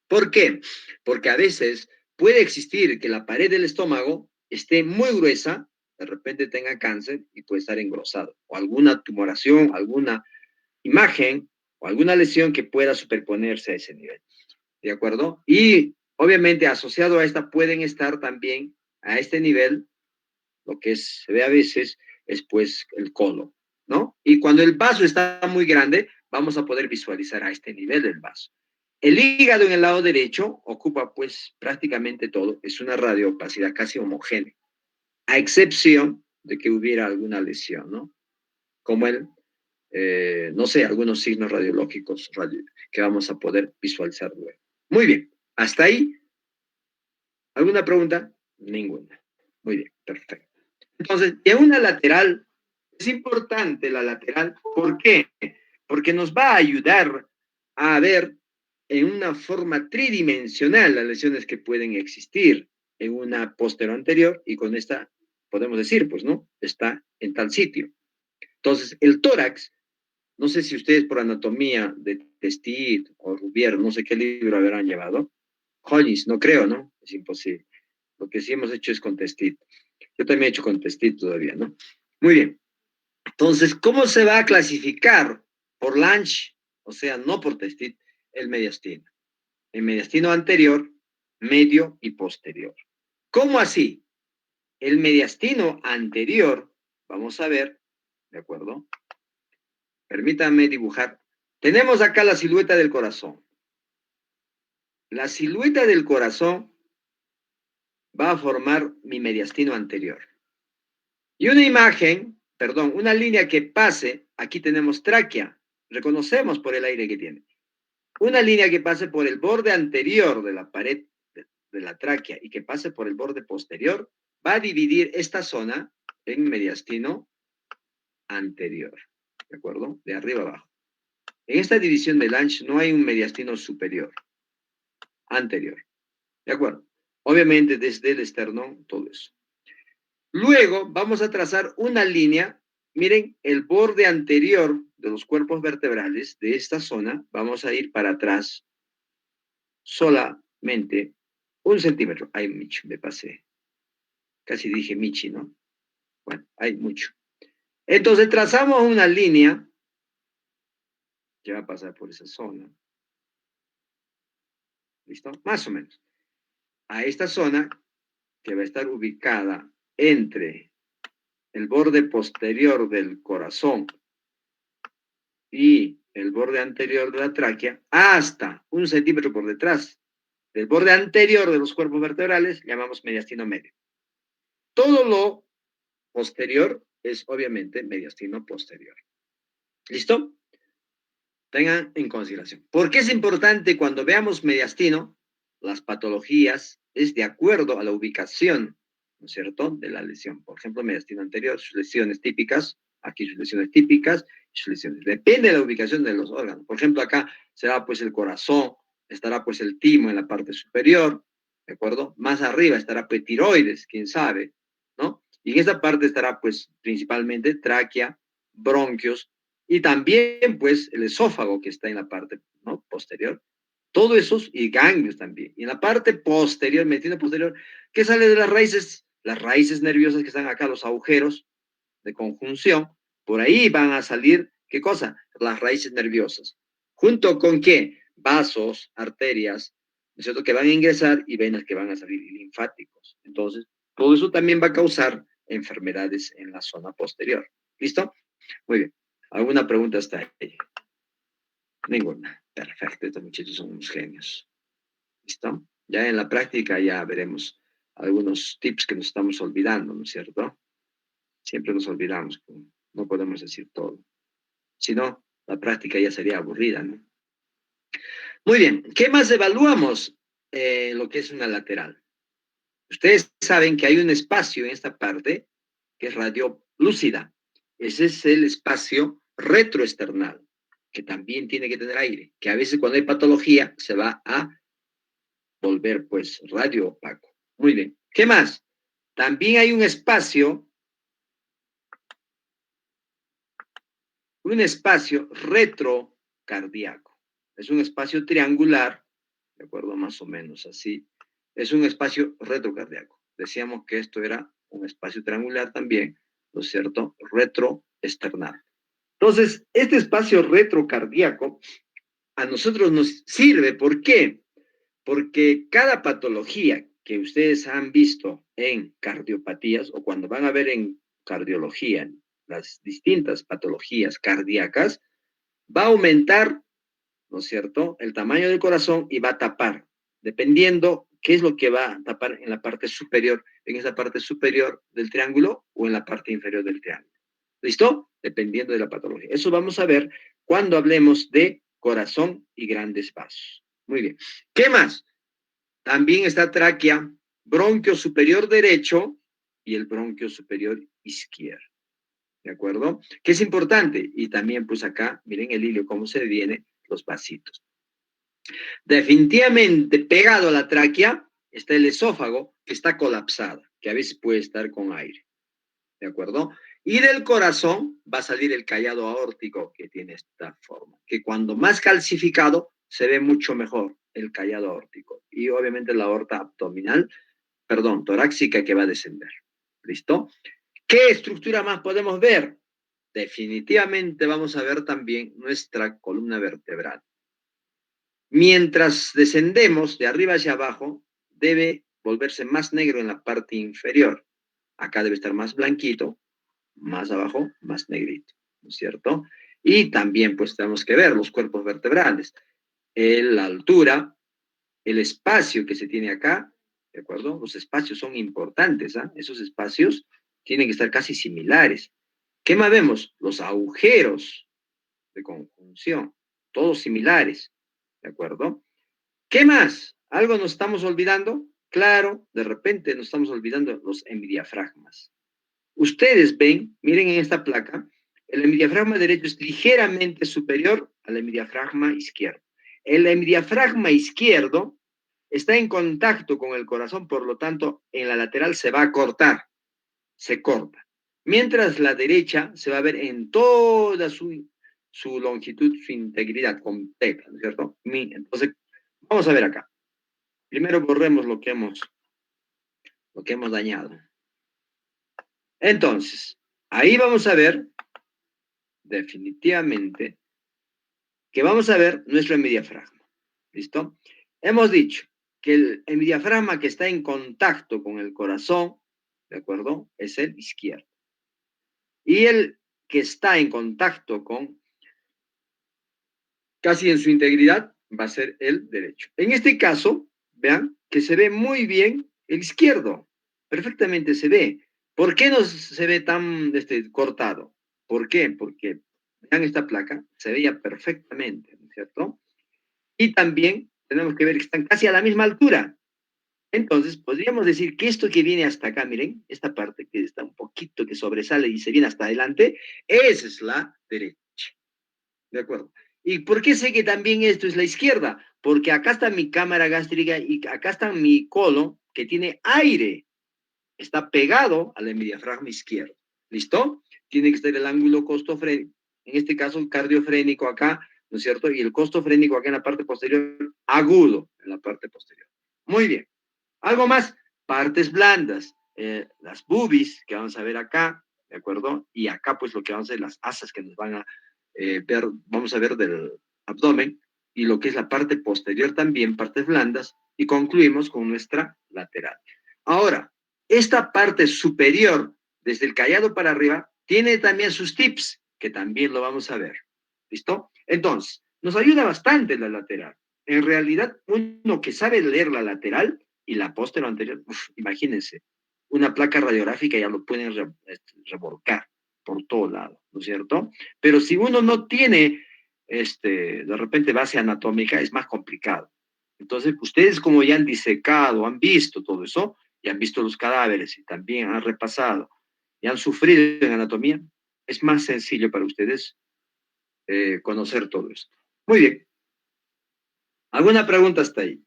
[SPEAKER 1] ¿Por qué? Porque a veces puede existir que la pared del estómago esté muy gruesa, de repente tenga cáncer y puede estar engrosado, o alguna tumoración, alguna imagen o alguna lesión que pueda superponerse a ese nivel. ¿De acuerdo? Y obviamente asociado a esta pueden estar también a este nivel, lo que se ve a veces es pues el colon, ¿no? Y cuando el vaso está muy grande, vamos a poder visualizar a este nivel del vaso. El hígado en el lado derecho ocupa pues prácticamente todo, es una radiopacidad casi homogénea, a excepción de que hubiera alguna lesión, ¿no? Como no sé, algunos signos radiológicos que vamos a poder visualizar luego. Muy bien, hasta ahí. ¿Alguna pregunta? Ninguna. Muy bien, perfecto. Entonces, en una lateral, es importante la lateral, ¿por qué? Porque nos va a ayudar a ver en una forma tridimensional las lesiones que pueden existir en una posterior anterior y con esta podemos decir, pues, ¿no? Está en tal sitio. Entonces, el tórax, no sé si ustedes por anatomía de Testit o Rubier, no sé qué libro habrán llevado. Hollis, no creo, ¿no? Es imposible. Lo que sí hemos hecho es con Testit. Yo también he hecho con Testit todavía, ¿no? Muy bien. Entonces, ¿cómo se va a clasificar por Lange? O sea, no por Testit, el mediastino. El mediastino anterior, medio y posterior. ¿Cómo así? El mediastino anterior, vamos a ver, ¿de acuerdo? Permítanme dibujar. Tenemos acá la silueta del corazón. La silueta del corazón va a formar mi mediastino anterior. Y una imagen, perdón, una línea que pase, aquí tenemos tráquea, reconocemos por el aire que tiene. Una línea que pase por el borde anterior de la pared de la tráquea y que pase por el borde posterior, va a dividir esta zona en mediastino anterior, ¿de acuerdo? De arriba abajo. En esta división de Lange no hay un mediastino superior, anterior, ¿de acuerdo? Obviamente desde el esternón, todo eso. Luego vamos a trazar una línea, miren, el borde anterior de los cuerpos vertebrales de esta zona, vamos a ir para atrás solamente 1 centímetro. Ay, Michi, me pasé. Casi dije Michi, ¿no? Bueno, hay mucho. Entonces trazamos una línea que va a pasar por esa zona. ¿Listo? Más o menos. A esta zona que va a estar ubicada entre el borde posterior del corazón y el borde anterior de la tráquea, hasta 1 centímetro por detrás del borde anterior de los cuerpos vertebrales, llamamos mediastino medio. Todo lo posterior es obviamente mediastino posterior. ¿Listo? Tengan en consideración. ¿Por qué es importante cuando veamos mediastino? Las patologías es de acuerdo a la ubicación, ¿no es cierto?, de la lesión. Por ejemplo, mediastino anterior, sus lesiones típicas, aquí sus lesiones típicas, sus lesiones. Depende de la ubicación de los órganos. Por ejemplo, acá será pues el corazón, estará pues el timo en la parte superior, ¿de acuerdo? Más arriba estará pues tiroides, quién sabe, ¿no? Y en esta parte estará pues principalmente tráquea, bronquios, y también pues el esófago que está en la parte, ¿no?, posterior. Todo eso y ganglios también. Y en la parte posterior, medicina posterior, ¿qué sale de las raíces? Las raíces nerviosas que están acá, los agujeros de conjunción, por ahí van a salir, ¿qué cosa? Las raíces nerviosas. ¿Junto con qué? Vasos, arterias, ¿no es cierto?, que van a ingresar y venas que van a salir linfáticos. Entonces, todo eso también va a causar enfermedades en la zona posterior. ¿Listo? Muy bien. ¿Alguna pregunta hasta ahí? Ninguna. Perfecto. Estos muchachos son unos genios. ¿Listo? Ya en la práctica ya veremos algunos tips que nos estamos olvidando, ¿no es cierto? Siempre nos olvidamos. No podemos decir todo. Si no, la práctica ya sería aburrida, ¿no? Muy bien. ¿Qué más evaluamos? Lo que es una lateral. Ustedes saben que hay un espacio en esta parte que es radiolúcida. Ese es el espacio retroesternal, que también tiene que tener aire, que a veces cuando hay patología se va a volver pues radio opaco. Muy bien. ¿Qué más? También hay un espacio retrocardíaco. Es un espacio triangular, de acuerdo, más o menos así. Es un espacio retrocardíaco. Decíamos que esto era un espacio triangular también, ¿no es cierto? Retroesternal. Entonces, este espacio retrocardíaco a nosotros nos sirve. ¿Por qué? Porque cada patología que ustedes han visto en cardiopatías o cuando van a ver en cardiología las distintas patologías cardíacas, va a aumentar, ¿no es cierto?, el tamaño del corazón y va a tapar, dependiendo qué es lo que va a tapar en la parte superior, en esa parte superior del triángulo o en la parte inferior del triángulo. ¿Listo? Dependiendo de la patología. Eso vamos a ver cuando hablemos de corazón y grandes vasos. Muy bien. ¿Qué más? También está tráquea, bronquio superior derecho y el bronquio superior izquierdo. ¿De acuerdo? Que es importante. Y también, pues acá, miren el hilo, cómo se viene los vasitos. Definitivamente pegado a la tráquea está el esófago, que está colapsado, que a veces puede estar con aire. ¿De acuerdo? Y del corazón va a salir el callado aórtico, que tiene esta forma, que cuando más calcificado se ve mucho mejor el callado aórtico. Y obviamente la aorta abdominal, perdón, torácica, que va a descender. ¿Listo? ¿Qué estructura más podemos ver? Definitivamente vamos a ver también nuestra columna vertebral. Mientras descendemos de arriba hacia abajo, debe volverse más negro en la parte inferior. Acá debe estar más blanquito, más abajo, más negrito, ¿no es cierto? Y también pues tenemos que ver los cuerpos vertebrales, la altura, el espacio que se tiene acá, ¿de acuerdo? Los espacios son importantes, ¿ah? Esos espacios Tienen que estar casi similares. ¿Qué más vemos? Los agujeros de conjunción, todos similares, ¿de acuerdo? ¿Qué más? ¿Algo nos estamos olvidando? Claro, de repente nos estamos olvidando los hemidiafragmas. Ustedes ven, miren en esta placa, el hemidiafragma derecho es ligeramente superior al hemidiafragma izquierdo. El hemidiafragma izquierdo está en contacto con el corazón, por lo tanto, en la lateral se va a cortar, se corta. Mientras la derecha se va a ver en toda su longitud, su integridad completa, ¿no es cierto? Entonces, vamos a ver acá. Primero borremos lo que hemos dañado. Entonces, ahí vamos a ver definitivamente que vamos a ver nuestro hemidiafragma. ¿Listo? Hemos dicho que el hemidiafragma que está en contacto con el corazón, ¿de acuerdo? Es el izquierdo. Y el que está en contacto con casi en su integridad va a ser el derecho. En este caso, vean que se ve muy bien el izquierdo. Perfectamente se ve. ¿Por qué no se ve tan cortado? ¿Por qué? Porque, vean esta placa, se veía perfectamente, ¿no es cierto? Y también tenemos que ver que están casi a la misma altura. Entonces, podríamos decir que esto que viene hasta acá, miren, esta parte que está un poquito, que sobresale y se viene hasta adelante, esa es la derecha. ¿De acuerdo? ¿Y por qué sé que también esto es la izquierda? Porque acá está mi cámara gástrica y acá está mi colon, que tiene aire. Está pegado al hemidiafragma izquierdo. ¿Listo? Tiene que estar el ángulo costofrénico, en este caso cardiofrénico acá, ¿no es cierto? Y el costofrénico acá en la parte posterior, agudo en la parte posterior. Muy bien. Algo más, partes blandas, las boobies que vamos a ver acá, ¿de acuerdo? Y acá pues lo que vamos a ver, las asas que nos van a ver, vamos a ver del abdomen y lo que es la parte posterior también, partes blandas, y concluimos con nuestra lateral. Ahora, esta parte superior, desde el callado para arriba, tiene también sus tips, que también lo vamos a ver. ¿Listo? Entonces, nos ayuda bastante la lateral. En realidad, uno que sabe leer la lateral y la posterior anterior, imagínense, una placa radiográfica ya lo pueden revolcar por todo lado, ¿no es cierto? Pero si uno no tiene, de repente, base anatómica, es más complicado. Entonces, ustedes como ya han disecado, han visto todo eso, y han visto los cadáveres y también han repasado y han sufrido en anatomía, es más sencillo para ustedes conocer todo esto. Muy bien. ¿Alguna pregunta hasta ahí?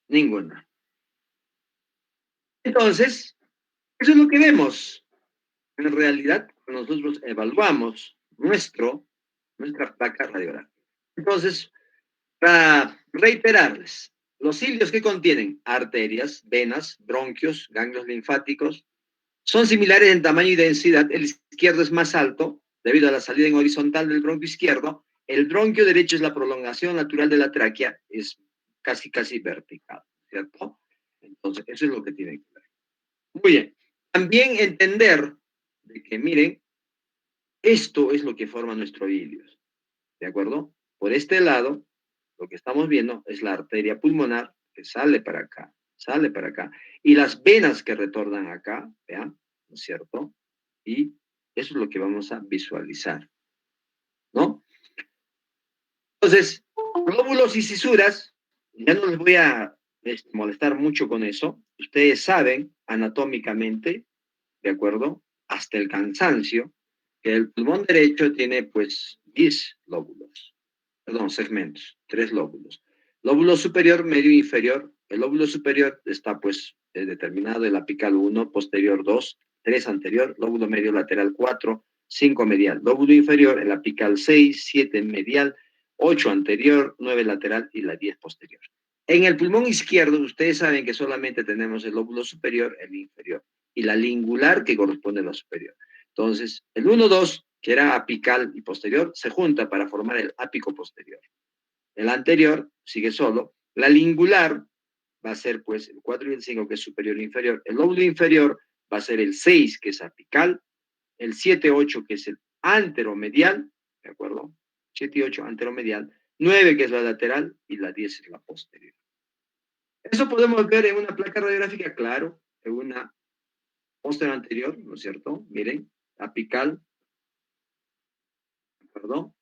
[SPEAKER 1] Ninguna. Entonces, eso es lo que vemos. En realidad, nosotros evaluamos nuestra placa radiográfica. Entonces, para reiterarles, los cilios que contienen arterias, venas, bronquios, ganglios linfáticos, son similares en tamaño y densidad. El izquierdo es más alto debido a la salida en horizontal del bronquio izquierdo. El bronquio derecho es la prolongación natural de la tráquea, es casi vertical, ¿cierto? Entonces, eso es lo que tiene que ver. Muy bien. También entender de que, miren, esto es lo que forma nuestro ilios, ¿de acuerdo? Por este lado, lo que estamos viendo es la arteria pulmonar que sale para acá, y las venas que retornan acá, ¿vean? ¿No es cierto? Y eso es lo que vamos a visualizar, ¿no? Entonces, glóbulos y cisuras, ya no les voy a molestar mucho con eso. Ustedes saben anatómicamente, ¿de acuerdo? Hasta el cansancio, que el pulmón derecho tiene pues 10 lóbulos, perdón, segmentos, 3 lóbulos. Lóbulo superior, medio e inferior. El lóbulo superior está pues determinado, el apical 1, posterior 2, 3 anterior, lóbulo medio lateral 4, 5 medial. Lóbulo inferior, el apical 6, 7 medial, 8 anterior, 9 lateral y la 10 posterior. En el pulmón izquierdo, ustedes saben que solamente tenemos el lóbulo superior, el inferior, y la lingular que corresponde a la superior. Entonces, el 1, 2, que era apical y posterior, se junta para formar el ápico posterior. El anterior sigue solo. La lingular va a ser pues el 4 y el 5, que es superior e inferior. El lóbulo inferior va a ser el 6, que es apical. El 7, 8, que es el anteromedial, ¿de acuerdo? 7 y 8, anteromedial. 9, que es la lateral, y la 10 es la posterior. ¿Eso podemos ver en una placa radiográfica? Claro. en una posterior anterior, ¿no es cierto? Miren, apical, ¿de acuerdo?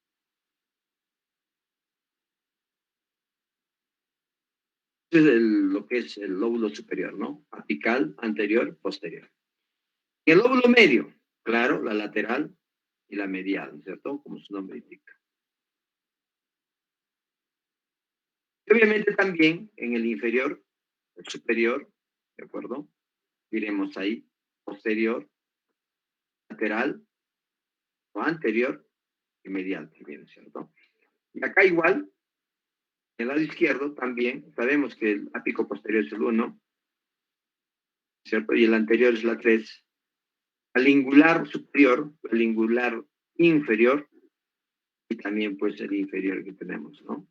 [SPEAKER 1] Es lo que es el lóbulo superior, ¿no? Apical, anterior, posterior. Y el lóbulo medio, claro, la lateral y la medial, ¿no es cierto? Como su nombre indica. Y obviamente también en el inferior, el superior, ¿de acuerdo? Diremos ahí, posterior, lateral o anterior y medial también, ¿no es cierto? Y acá igual, en el lado izquierdo también, sabemos que el ápico posterior es el 1, ¿cierto? Y el anterior es la 3. Al lingular superior, el lingular inferior y también pues el inferior que tenemos, ¿no?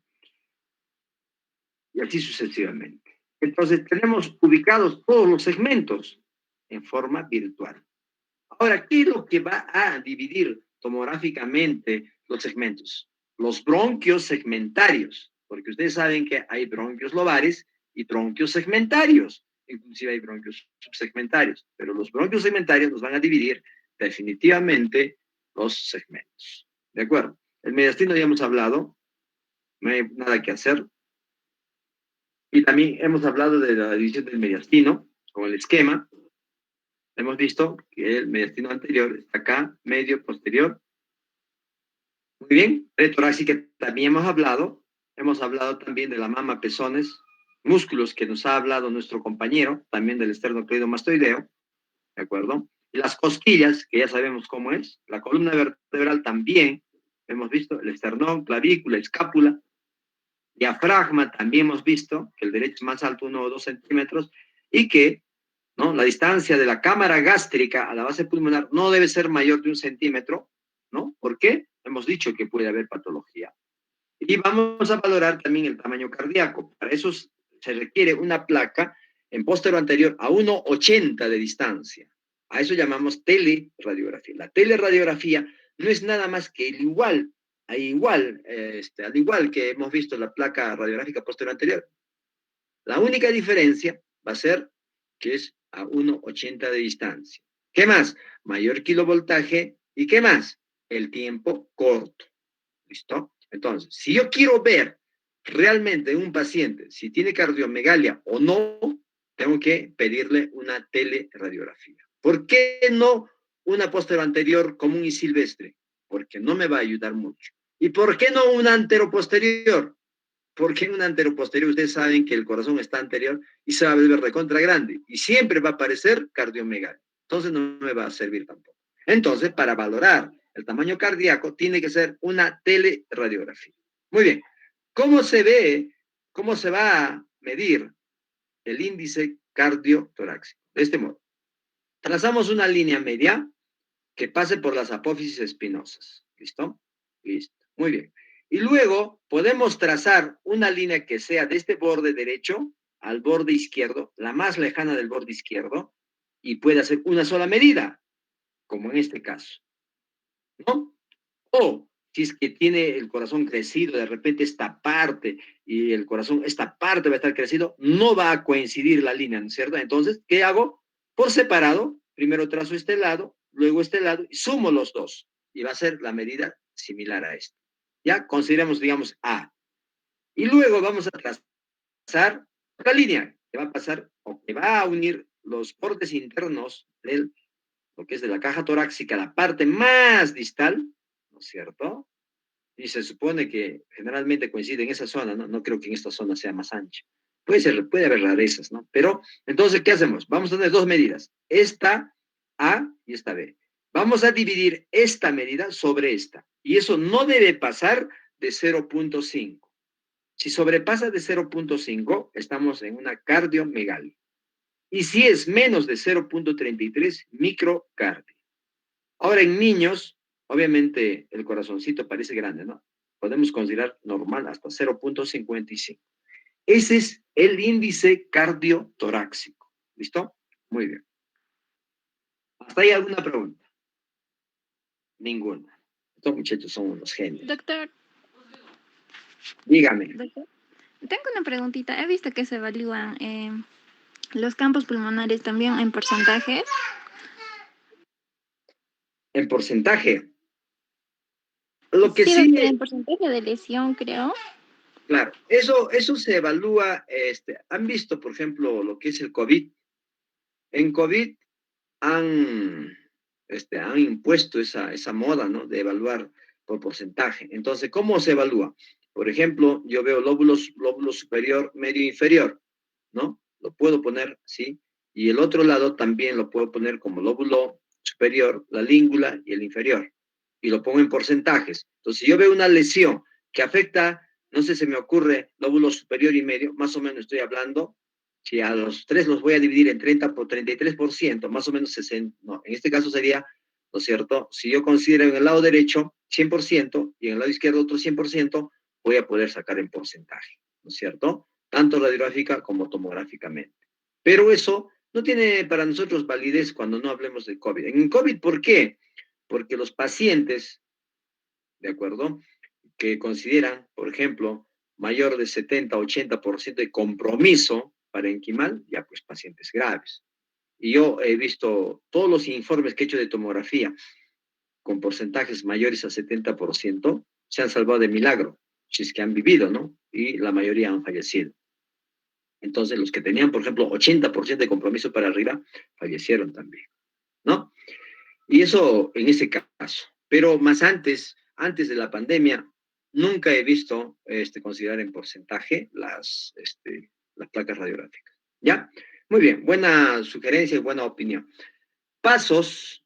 [SPEAKER 1] Y así sucesivamente. Entonces tenemos ubicados todos los segmentos en forma virtual. Ahora, ¿qué es lo que va a dividir tomográficamente los segmentos? Los bronquios segmentarios, porque ustedes saben que hay bronquios lobares y bronquios segmentarios, inclusive hay bronquios subsegmentarios, pero los bronquios segmentarios nos van a dividir definitivamente los segmentos. ¿De acuerdo? El mediastino ya hemos hablado, no hay nada que hacer. Y también hemos hablado de la división del mediastino con el esquema. Hemos visto que el mediastino anterior está acá, medio, posterior. Muy bien, pretorácica también hemos hablado. Hemos hablado también de la mama, pezones, músculos que nos ha hablado nuestro compañero, también del esternocleidomastoideo, ¿de acuerdo? Y las cosquillas, que ya sabemos cómo es. La columna vertebral también, hemos visto el esternón, clavícula, escápula. Diafragma también hemos visto que el derecho es más alto, 1 o 2 centímetros, y que, ¿no?, la distancia de la cámara gástrica a la base pulmonar no debe ser mayor de 1 centímetro, ¿no? ¿Por qué? Hemos dicho que puede haber patología. Y vamos a valorar también el tamaño cardíaco. Para eso se requiere una placa en posterior anterior a 1,80 de distancia. A eso llamamos teleradiografía. La teleradiografía no es nada más que al igual que hemos visto la placa radiográfica posterior anterior. La única diferencia va a ser que es a 1,80 de distancia. ¿Qué más? Mayor kilovoltaje. ¿Y qué más? El tiempo corto. ¿Listo? Entonces, si yo quiero ver realmente un paciente si tiene cardiomegalia o no, tengo que pedirle una teleradiografía. ¿Por qué no una posterior anterior común y silvestre? Porque no me va a ayudar mucho. ¿Y por qué no una anteroposterior? Porque en un anteroposterior ustedes saben que el corazón está anterior y se va a ver recontra grande y siempre va a aparecer cardiomegalia. Entonces no me va a servir tampoco. Entonces, para valorar el tamaño cardíaco, tiene que ser una teleradiografía. Muy bien. ¿Cómo se ve, cómo se va a medir el índice cardiotorácico? De este modo. Trazamos una línea media que pase por las apófisis espinosas. ¿Listo? Listo. Muy bien. Y luego podemos trazar una línea que sea de este borde derecho al borde izquierdo, la más lejana del borde izquierdo, y puede hacer una sola medida, como en este caso, ¿no? O si es que tiene el corazón crecido, de repente esta parte y el corazón, esta parte va a estar crecido, no va a coincidir la línea, ¿no es cierto? Entonces, ¿qué hago? Por separado, primero trazo este lado, luego este lado, y sumo los dos, y va a ser la medida similar a esta. Ya consideramos, digamos, A. Y luego vamos a trazar la línea que va a pasar o que va a unir los bordes internos de lo que es de la caja torácica, la parte más distal, ¿no es cierto? Y se supone que generalmente coincide en esa zona, ¿no? No creo que en esta zona sea más ancha. Puede haber rarezas, ¿no? Pero, entonces, ¿qué hacemos? Vamos a tener dos medidas, esta A y esta B. Vamos a dividir esta medida sobre esta, y eso no debe pasar de 0,5. Si sobrepasa de 0,5, estamos en una cardiomegalia. Y si es menos de 0,33, microcardia. Ahora, en niños, obviamente el corazoncito parece grande, ¿no? Podemos considerar normal hasta 0,55. Ese es el índice cardiotorácico. ¿Listo? Muy bien. ¿Hasta ahí alguna pregunta? Ninguna. Estos muchachos son unos genios.
[SPEAKER 3] Doctor,
[SPEAKER 1] Dígame.
[SPEAKER 3] doctor, tengo una preguntita. He visto que se evalúan Los campos pulmonares también en porcentajes.
[SPEAKER 1] En porcentaje. Lo que
[SPEAKER 3] Sí, va a
[SPEAKER 1] sí,
[SPEAKER 3] ser en porcentaje de lesión, creo.
[SPEAKER 1] claro, eso se evalúa, han visto, por ejemplo, lo que es el COVID. En COVID han, han impuesto esa moda, ¿no? De evaluar por porcentaje. Entonces, ¿cómo se evalúa? Por ejemplo, yo veo lóbulo superior, medio, inferior, ¿no? Lo puedo poner, ¿sí? Y el otro lado también lo puedo poner como lóbulo superior, la língula y el inferior. Y lo pongo en porcentajes. Entonces, si yo veo una lesión que afecta, no sé, se me ocurre lóbulo superior y medio, más o menos estoy hablando, si a los tres los voy a dividir en 30 por 33%, más o menos 60, no, en este caso sería, ¿no es cierto? Si yo considero en el lado derecho 100% y en el lado izquierdo otro 100%, voy a poder sacar en porcentaje, ¿no es cierto? Tanto radiográfica como tomográficamente. Pero eso no tiene para nosotros validez cuando no hablemos de COVID. En COVID, ¿por qué? Porque los pacientes, ¿de acuerdo? Que consideran, por ejemplo, mayor de 70-80% de compromiso parenquimal, ya pues pacientes graves. Y yo he visto todos los informes que he hecho de tomografía con porcentajes mayores a 70%, se han salvado de milagro, si es que han vivido, ¿no? Y la mayoría han fallecido. Entonces, los que tenían, por ejemplo, 80% de compromiso para arriba, fallecieron también, ¿no? Y eso en ese caso. Pero más antes de la pandemia, nunca he visto considerar en porcentaje las placas radiográficas. ¿Ya? Muy bien, buena sugerencia y buena opinión. Pasos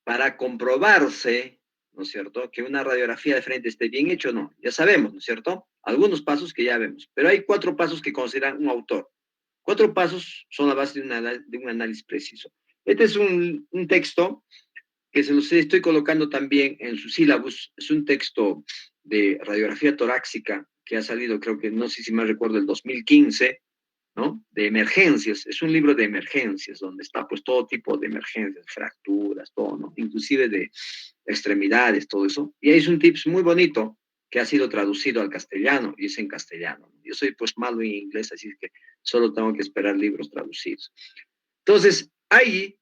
[SPEAKER 1] para comprobarse, ¿no es cierto?, que una radiografía de frente esté bien hecha o no. Ya sabemos, ¿no es cierto? Algunos pasos que ya vemos, pero hay 4 pasos que consideran un autor. 4 pasos son la base de un análisis preciso. Este es un texto que se los estoy colocando también en su sílabus. Es un texto de radiografía torácica que ha salido, creo que, no sé si mal recuerdo, el 2015, ¿no? De emergencias. Es un libro de emergencias, donde está pues todo tipo de emergencias, fracturas, todo, ¿no? Inclusive de extremidades, todo eso. Y ahí es un tips muy bonito que ha sido traducido al castellano y es en castellano. Yo soy pues malo en inglés, así que solo tengo que esperar libros traducidos. Entonces, hay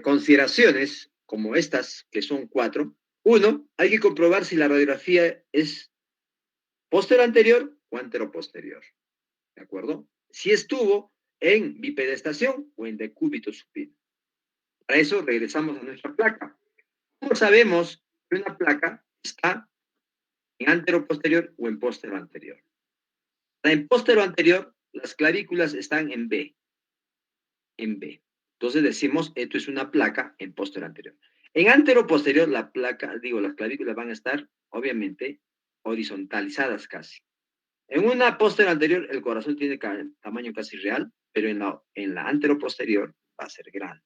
[SPEAKER 1] consideraciones como estas, que son 4. Uno, hay que comprobar si la radiografía es posterior anterior o antero posterior. ¿De acuerdo? Si estuvo en bipedestación o en decúbito supino. Para eso regresamos a nuestra placa. ¿Cómo sabemos que una placa está en antero posterior o en posterior anterior? En posterior anterior, las clavículas están en B. En B. Entonces decimos, esto es una placa en posterior anterior. En antero posterior, la placa, digo, las clavículas van a estar, obviamente, horizontalizadas casi. En una posterior anterior, el corazón tiene tamaño casi real, pero en la antero posterior va a ser grande.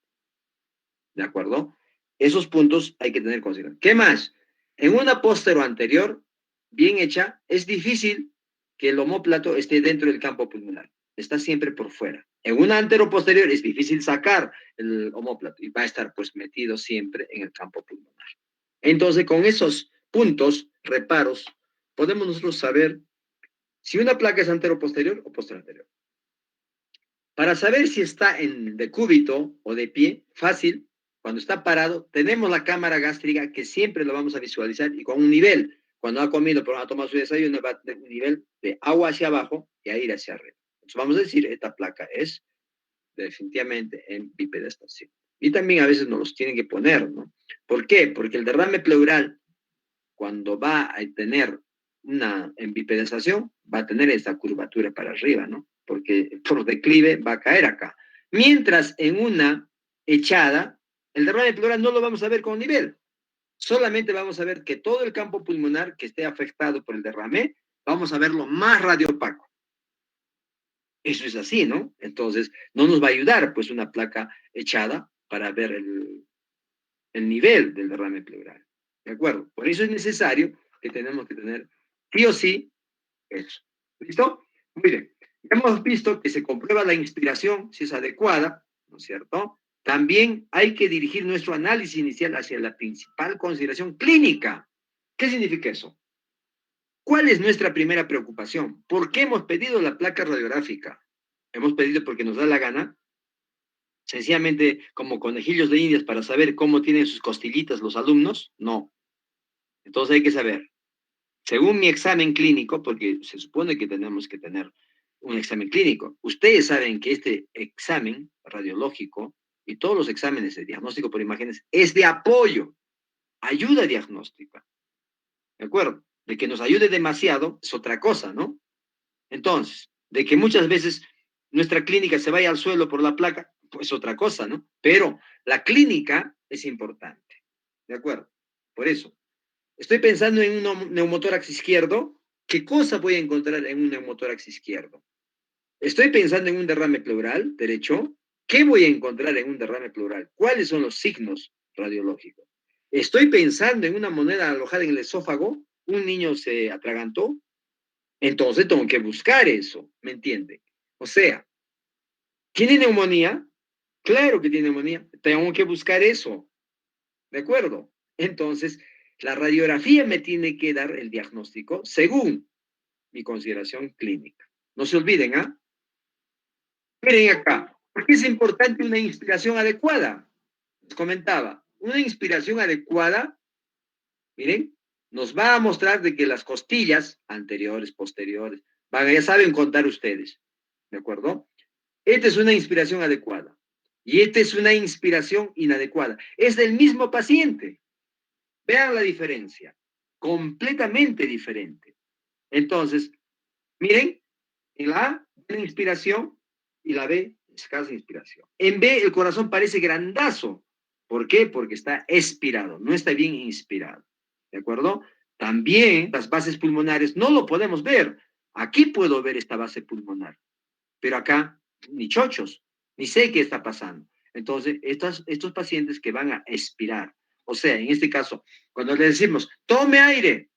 [SPEAKER 1] ¿De acuerdo? Esos puntos hay que tener consideración. ¿Qué más? En una posterior anterior, bien hecha, es difícil que el omóplato esté dentro del campo pulmonar. Está siempre por fuera. En una antero posterior es difícil sacar el omóplato y va a estar pues metido siempre en el campo pulmonar. Entonces, con esos puntos, reparos, podemos nosotros saber si una placa es antero posterior o posterior anterior. Para saber si está en decúbito o de pie, fácil, cuando está parado, tenemos la cámara gástrica que siempre lo vamos a visualizar y con un nivel. Cuando ha comido, pero ha tomado su desayuno, va a tener un nivel de agua hacia abajo y a ir hacia arriba. Entonces vamos a decir, esta placa es definitivamente en bipedestación. Y también a veces nos los tienen que poner, ¿no? ¿Por qué? Porque el derrame pleural, cuando va a tener una en bipedestación, va a tener esta curvatura para arriba, ¿no? Porque por declive va a caer acá. Mientras en una echada, el derrame pleural no lo vamos a ver con nivel. Solamente vamos a ver que todo el campo pulmonar que esté afectado por el derrame, vamos a verlo más radiopaco. Eso es así, ¿no? Entonces, no nos va a ayudar, pues, una placa echada para ver el nivel del derrame pleural. ¿De acuerdo? Por eso es necesario que tenemos que tener sí o sí eso. ¿Listo? Muy bien. Ya hemos visto que se comprueba la inspiración, si es adecuada, ¿no es cierto? También hay que dirigir nuestro análisis inicial hacia la principal consideración clínica. ¿Qué significa eso? ¿Cuál es nuestra primera preocupación? ¿Por qué hemos pedido la placa radiográfica? hemos pedido porque nos da la gana, sencillamente como conejillos de indias para saber cómo tienen sus costillitas los alumnos, no. Entonces hay que saber, según mi examen clínico, porque se supone que tenemos que tener un examen clínico, ustedes saben que este examen radiológico y todos los exámenes de diagnóstico por imágenes es de apoyo, ayuda diagnóstica, ¿de acuerdo? De que nos ayude demasiado es otra cosa, ¿no? Entonces, de que muchas veces nuestra clínica se vaya al suelo por la placa, pues otra cosa, ¿no? Pero la clínica es importante, ¿de acuerdo? Por eso, estoy pensando en un neumotórax izquierdo. ¿Qué cosa voy a encontrar en un neumotórax izquierdo? Estoy pensando en un derrame pleural derecho. ¿Qué voy a encontrar en un derrame pleural? ¿Cuáles son los signos radiológicos? Estoy pensando en una moneda alojada en el esófago. Un niño se atragantó. Entonces tengo que buscar eso, ¿me entiende? O sea, ¿tiene neumonía? Claro que tiene neumonía. Tengo que buscar eso, ¿de acuerdo? Entonces, la radiografía me tiene que dar el diagnóstico según mi consideración clínica. No se olviden, ¿ah? Miren acá, ¿por qué es importante una inspiración adecuada? Les comentaba, una inspiración adecuada, miren, nos va a mostrar de que las costillas anteriores, posteriores, ya saben contar ustedes, ¿de acuerdo? Esta es una inspiración adecuada y esta es una inspiración inadecuada. Es del mismo paciente. Vean la diferencia, completamente diferente. Entonces, miren, en la A, la inspiración y la B, escasa inspiración. En B, el corazón parece grandazo. ¿Por qué? Porque está expirado, no está bien inspirado. ¿De acuerdo? También las bases pulmonares no lo podemos ver. Aquí puedo ver esta base pulmonar, pero acá ni chochos, ni sé qué está pasando. Entonces, estos pacientes que van a expirar, o sea, en este caso, cuando le decimos, tome aire,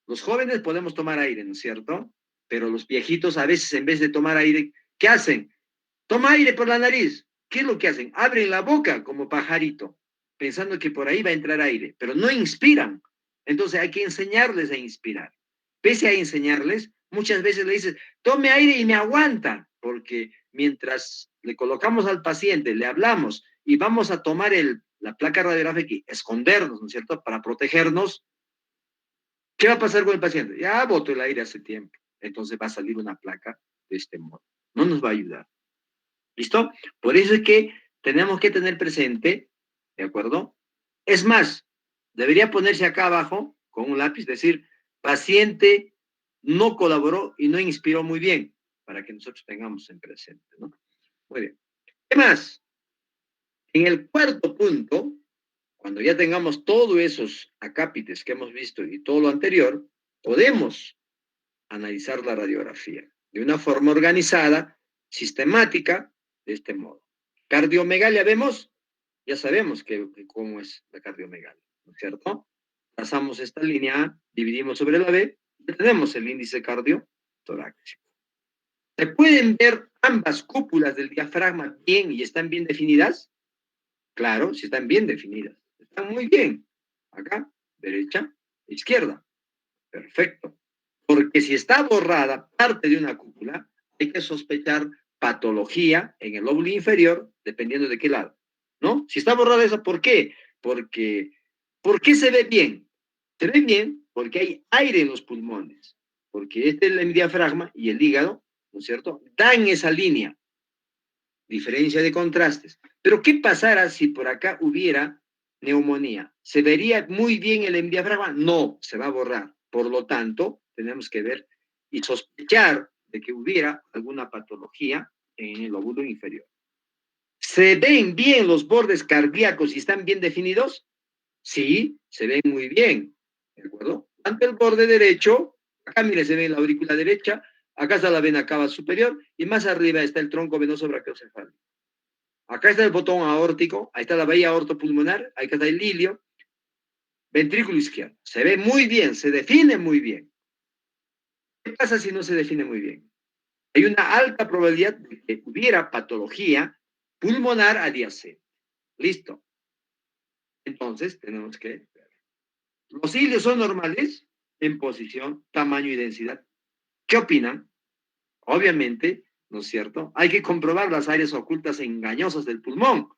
[SPEAKER 1] los jóvenes podemos tomar aire, ¿no es cierto? Pero los viejitos a veces en vez de tomar aire, ¿qué hacen? Toma aire por la nariz. ¿Qué es lo que hacen? Abren la boca como pajarito, pensando que por ahí va a entrar aire, pero no inspiran. Entonces hay que enseñarles a inspirar. Pese a enseñarles, muchas veces le dices, tome aire y me aguanta, porque mientras le colocamos al paciente, le hablamos y vamos a tomar la placa radiográfica y escondernos, ¿no es cierto?, para protegernos. ¿Qué va a pasar con el paciente? Ya botó el aire hace tiempo. Entonces va a salir una placa de este modo. No nos va a ayudar. ¿Listo? Por eso es que tenemos que tener presente, ¿de acuerdo? Es más, debería ponerse acá abajo con un lápiz, decir, paciente no colaboró y no inspiró muy bien, para que nosotros tengamos en presente, ¿no? Muy bien. ¿Qué más? En el cuarto punto, cuando ya tengamos todos esos acápites que hemos visto y todo lo anterior, podemos analizar la radiografía de una forma organizada, sistemática, de este modo. Cardiomegalia vemos, ya sabemos cómo es la cardiomegalia, ¿no es cierto? Trazamos esta línea A, dividimos sobre la B, y tenemos el índice cardiotorácico. ¿Se pueden ver ambas cúpulas del diafragma bien y están bien definidas? Claro, si están bien definidas. Están muy bien. Acá, derecha, izquierda. Perfecto. Porque si está borrada parte de una cúpula, hay que sospechar patología en el lóbulo inferior, dependiendo de qué lado, ¿no? Si está borrada esa, ¿por qué? Porque, ¿por qué se ve bien? Se ve bien porque hay aire en los pulmones, porque este es el diafragma y el hígado, ¿no es cierto?, dan esa línea, diferencia de contrastes. Pero ¿qué pasara si por acá hubiera neumonía? ¿Se vería muy bien el diafragma? No, se va a borrar. Por lo tanto, tenemos que ver y sospechar de que hubiera alguna patología en el lóbulo inferior. ¿Se ven bien los bordes cardíacos y están bien definidos? Sí, se ven muy bien. ¿De acuerdo? Tanto el borde derecho, acá mire, se ve la aurícula derecha, acá está la vena cava superior y más arriba está el tronco venoso brachiocefálico. Acá está el botón aórtico, ahí está la bahía aortopulmonar, ahí está el ilio, ventrículo izquierdo. Se ve muy bien, se define muy bien. ¿Qué pasa si no se define muy bien? Hay una alta probabilidad de que hubiera patología pulmonar adyacente. Listo. Entonces, tenemos que ver. Los ilios son normales en posición, tamaño y densidad. ¿Qué opinan? Obviamente, ¿no es cierto? Hay que comprobar las áreas ocultas engañosas del pulmón.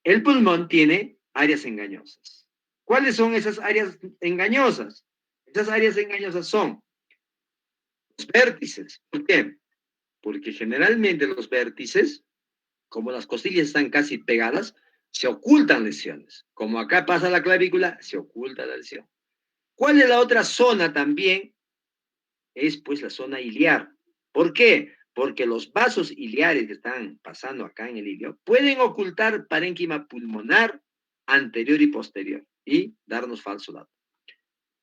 [SPEAKER 1] El pulmón tiene áreas engañosas. ¿Cuáles son esas áreas engañosas? Esas áreas engañosas son los vértices. ¿Por qué? Porque generalmente los vértices, como las costillas están casi pegadas, se ocultan lesiones. Como acá pasa la clavícula, se oculta la lesión. ¿Cuál es la otra zona también? Es pues la zona iliar. ¿Por qué? Porque los vasos iliares que están pasando acá en el ilio pueden ocultar parénquima pulmonar anterior y posterior y darnos falso dato.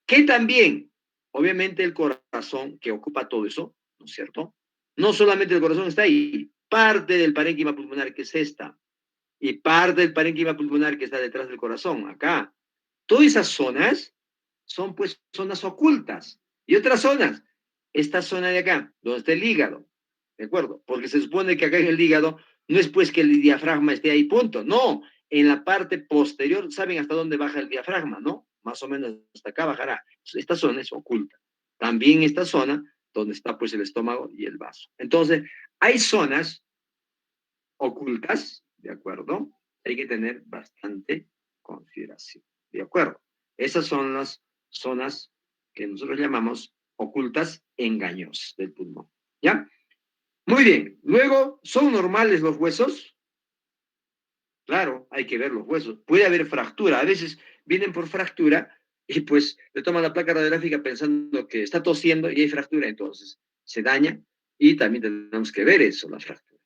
[SPEAKER 1] Que también, obviamente el corazón que ocupa todo eso, ¿no es cierto? No solamente el corazón está ahí, parte del parénquima pulmonar que es esta y parte del parénquima pulmonar que está detrás del corazón, acá. Todas esas zonas son pues zonas ocultas. Y otras zonas, esta zona de acá, donde está el hígado, ¿de acuerdo? Porque se supone que acá en el hígado no es pues que el diafragma esté ahí, punto. No, en la parte posterior, ¿saben hasta dónde baja el diafragma, no? Más o menos hasta acá bajará. Esta zona es oculta. También esta zona donde está pues el estómago y el vaso. Entonces, hay zonas ocultas, ¿de acuerdo? Hay que tener bastante consideración, ¿de acuerdo? Esas son las zonas que nosotros llamamos ocultas engañosas del pulmón, ¿ya? Muy bien, luego, ¿son normales los huesos? Claro, hay que ver los huesos. Puede haber fractura, a veces vienen por fractura y pues le toman la placa radiográfica pensando que está tosiendo y hay fractura, entonces se daña y también tenemos que ver eso, la fractura.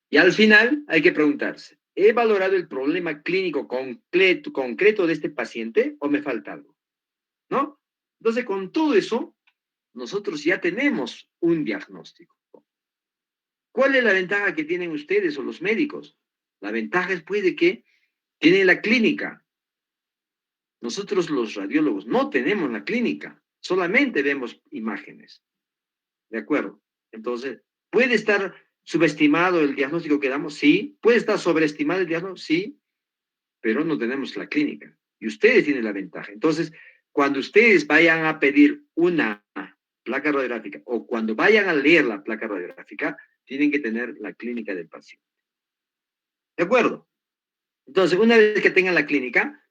[SPEAKER 1] Y al final hay que preguntarse, ¿he valorado el problema clínico concreto de este paciente o me falta algo? ¿No? Entonces, con todo eso, nosotros ya tenemos un diagnóstico. ¿Cuál es la ventaja que tienen ustedes o los médicos? La ventaja es pues de que tienen la clínica. Nosotros los radiólogos no tenemos la clínica, solamente vemos imágenes. ¿De acuerdo? Entonces, ¿puede estar subestimado el diagnóstico que damos? Sí. ¿Puede estar sobreestimado el diagnóstico? Sí. Pero no tenemos la clínica. Y ustedes tienen la ventaja. Entonces, cuando ustedes vayan a pedir una placa radiográfica o cuando vayan a leer la placa radiográfica, tienen que tener la clínica del paciente. ¿De acuerdo? Entonces, una vez que tengan la clínica,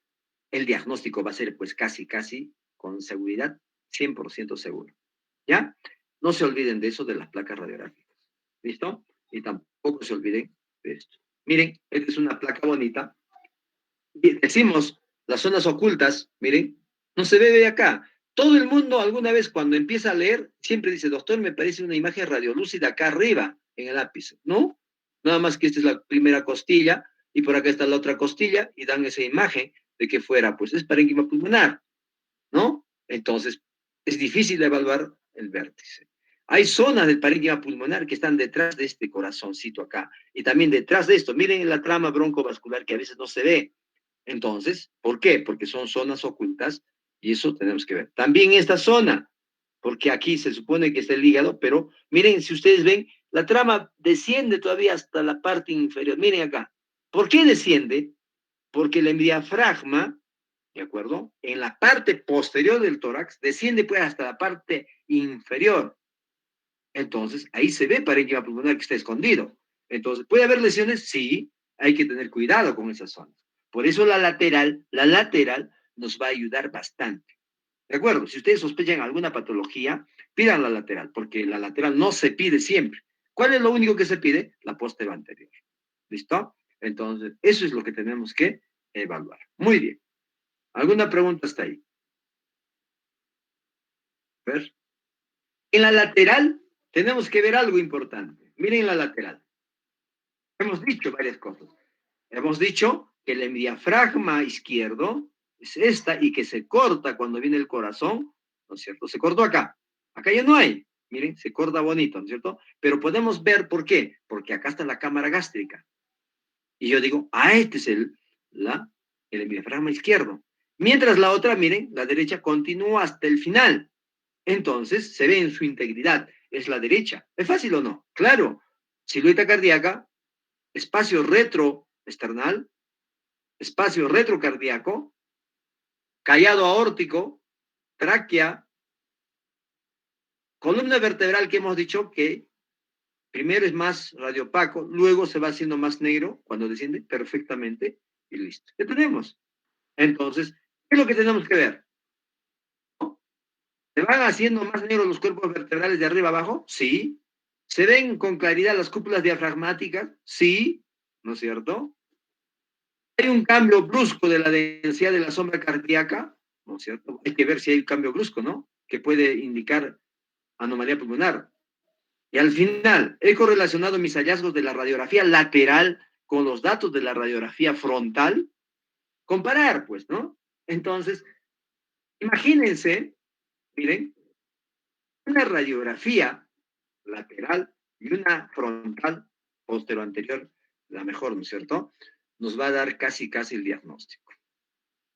[SPEAKER 1] el diagnóstico va a ser pues casi con seguridad 100% seguro. ¿Ya? No se olviden de eso de las placas radiográficas. ¿Listo? Y tampoco se olviden de esto. Miren, esta es una placa bonita. Y decimos las zonas ocultas, miren, no se ve de acá. Todo el mundo alguna vez cuando empieza a leer, siempre dice, doctor, me parece una imagen radiolúcida acá arriba, en el ápice. No, nada más que esta es la primera costilla y por acá está la otra costilla y dan esa imagen de que fuera, pues es parénquima pulmonar, ¿no? Entonces, es difícil evaluar el vértice. Hay zonas del parénquima pulmonar que están detrás de este corazoncito acá y también detrás de esto. Miren la trama broncovascular que a veces no se ve. Entonces, ¿por qué? Porque son zonas ocultas y eso tenemos que ver. También esta zona, porque aquí se supone que está el hígado, pero miren, si ustedes ven, la trama desciende todavía hasta la parte inferior. Miren acá. ¿Por qué desciende? Porque el diafragma, ¿de acuerdo? En la parte posterior del tórax desciende pues hasta la parte inferior. Entonces, ahí se ve parénquima pulmonar que está escondido. Entonces, ¿puede haber lesiones? Sí, hay que tener cuidado con esas zonas. Por eso la lateral nos va a ayudar bastante. ¿De acuerdo? Si ustedes sospechan alguna patología, pidan la lateral, porque la lateral no se pide siempre. ¿Cuál es lo único que se pide? La posterior anterior. ¿Listo? Entonces, eso es lo que tenemos que evaluar. Muy bien. ¿Alguna pregunta hasta ahí? A ver. En la lateral tenemos que ver algo importante. Miren la lateral. Hemos dicho varias cosas. Hemos dicho que el diafragma izquierdo es esta y que se corta cuando viene el corazón, ¿no es cierto? Se cortó acá. Acá ya no hay. Miren, se corta bonito, ¿no es cierto? Pero podemos ver por qué. Porque acá está la cámara gástrica. Y yo digo, este es el diafragma izquierdo. Mientras la otra, miren, la derecha continúa hasta el final. Entonces, se ve en su integridad. Es la derecha. ¿Es fácil o no? Claro. Silueta cardíaca, espacio retroesternal, espacio retrocardíaco, callado aórtico, tráquea, columna vertebral que hemos dicho que Primero es más radiopaco, luego se va haciendo más negro cuando desciende perfectamente y listo. ¿Qué tenemos? Entonces, ¿qué es lo que tenemos que ver? ¿Se van haciendo más negros los cuerpos vertebrales de arriba abajo? Sí. ¿Se ven con claridad las cúpulas diafragmáticas? Sí, ¿no es cierto? ¿Hay un cambio brusco de la densidad de la sombra cardíaca? ¿No es cierto? Hay que ver si hay un cambio brusco, ¿no? Que puede indicar anomalía pulmonar. Y al final, he correlacionado mis hallazgos de la radiografía lateral con los datos de la radiografía frontal. Comparar, pues, ¿no? Entonces, imagínense, miren, una radiografía lateral y una frontal postero anterior, la mejor, ¿no es cierto? Nos va a dar casi el diagnóstico.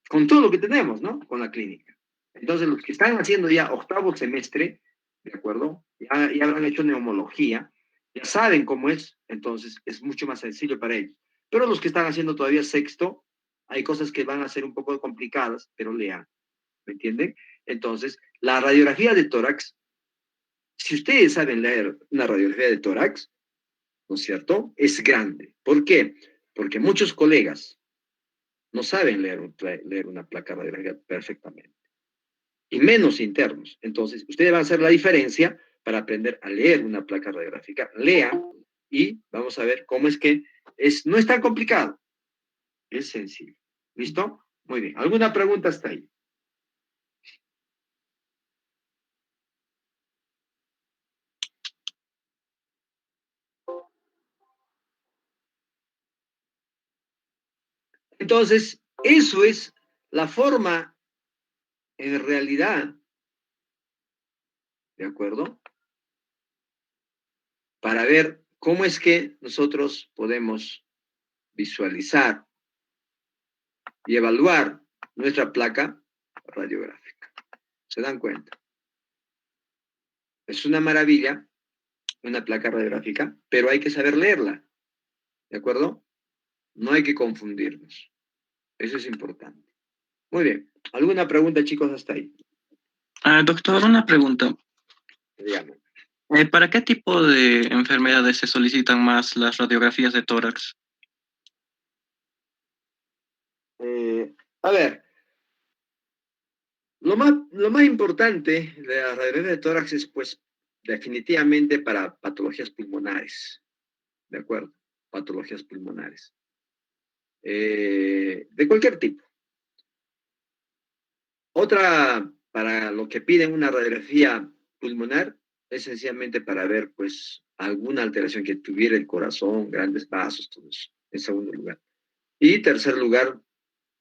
[SPEAKER 1] Con todo lo que tenemos, ¿no? Con la clínica. Entonces, los que están haciendo ya octavo semestre, ¿de acuerdo? Ya habrán hecho neumología, ya saben cómo es, entonces es mucho más sencillo para ellos. Pero los que están haciendo todavía sexto, hay cosas que van a ser un poco complicadas, pero lean, ¿me entienden? Entonces, la radiografía de tórax, si ustedes saben leer una radiografía de tórax, ¿no es cierto? Es grande. ¿Por qué? Porque muchos colegas no saben leer una placa radiográfica perfectamente, y menos internos. Entonces, ustedes van a hacer la diferencia para aprender a leer una placa radiográfica. Lean y vamos a ver cómo es que no es tan complicado, es sencillo. ¿Listo? Muy bien. ¿Alguna pregunta hasta ahí? Entonces, eso es la forma, en realidad, ¿de acuerdo? Para ver cómo es que nosotros podemos visualizar y evaluar nuestra placa radiográfica. ¿Se dan cuenta? Es una maravilla, una placa radiográfica, pero hay que saber leerla, ¿de acuerdo? No hay que confundirnos. Eso es importante. Muy bien. ¿Alguna pregunta, chicos, hasta ahí?
[SPEAKER 4] Doctor, una pregunta.
[SPEAKER 1] Dígame.
[SPEAKER 4] ¿Para qué tipo de enfermedades se solicitan más las radiografías de tórax?
[SPEAKER 1] A ver, lo más importante de la radiografía de tórax es, pues, definitivamente para patologías pulmonares, ¿de acuerdo? Patologías pulmonares. De cualquier tipo. Otra, para lo que piden una radiografía pulmonar, es sencillamente para ver, pues, alguna alteración que tuviera el corazón, grandes vasos, todo eso, en segundo lugar. Y tercer lugar,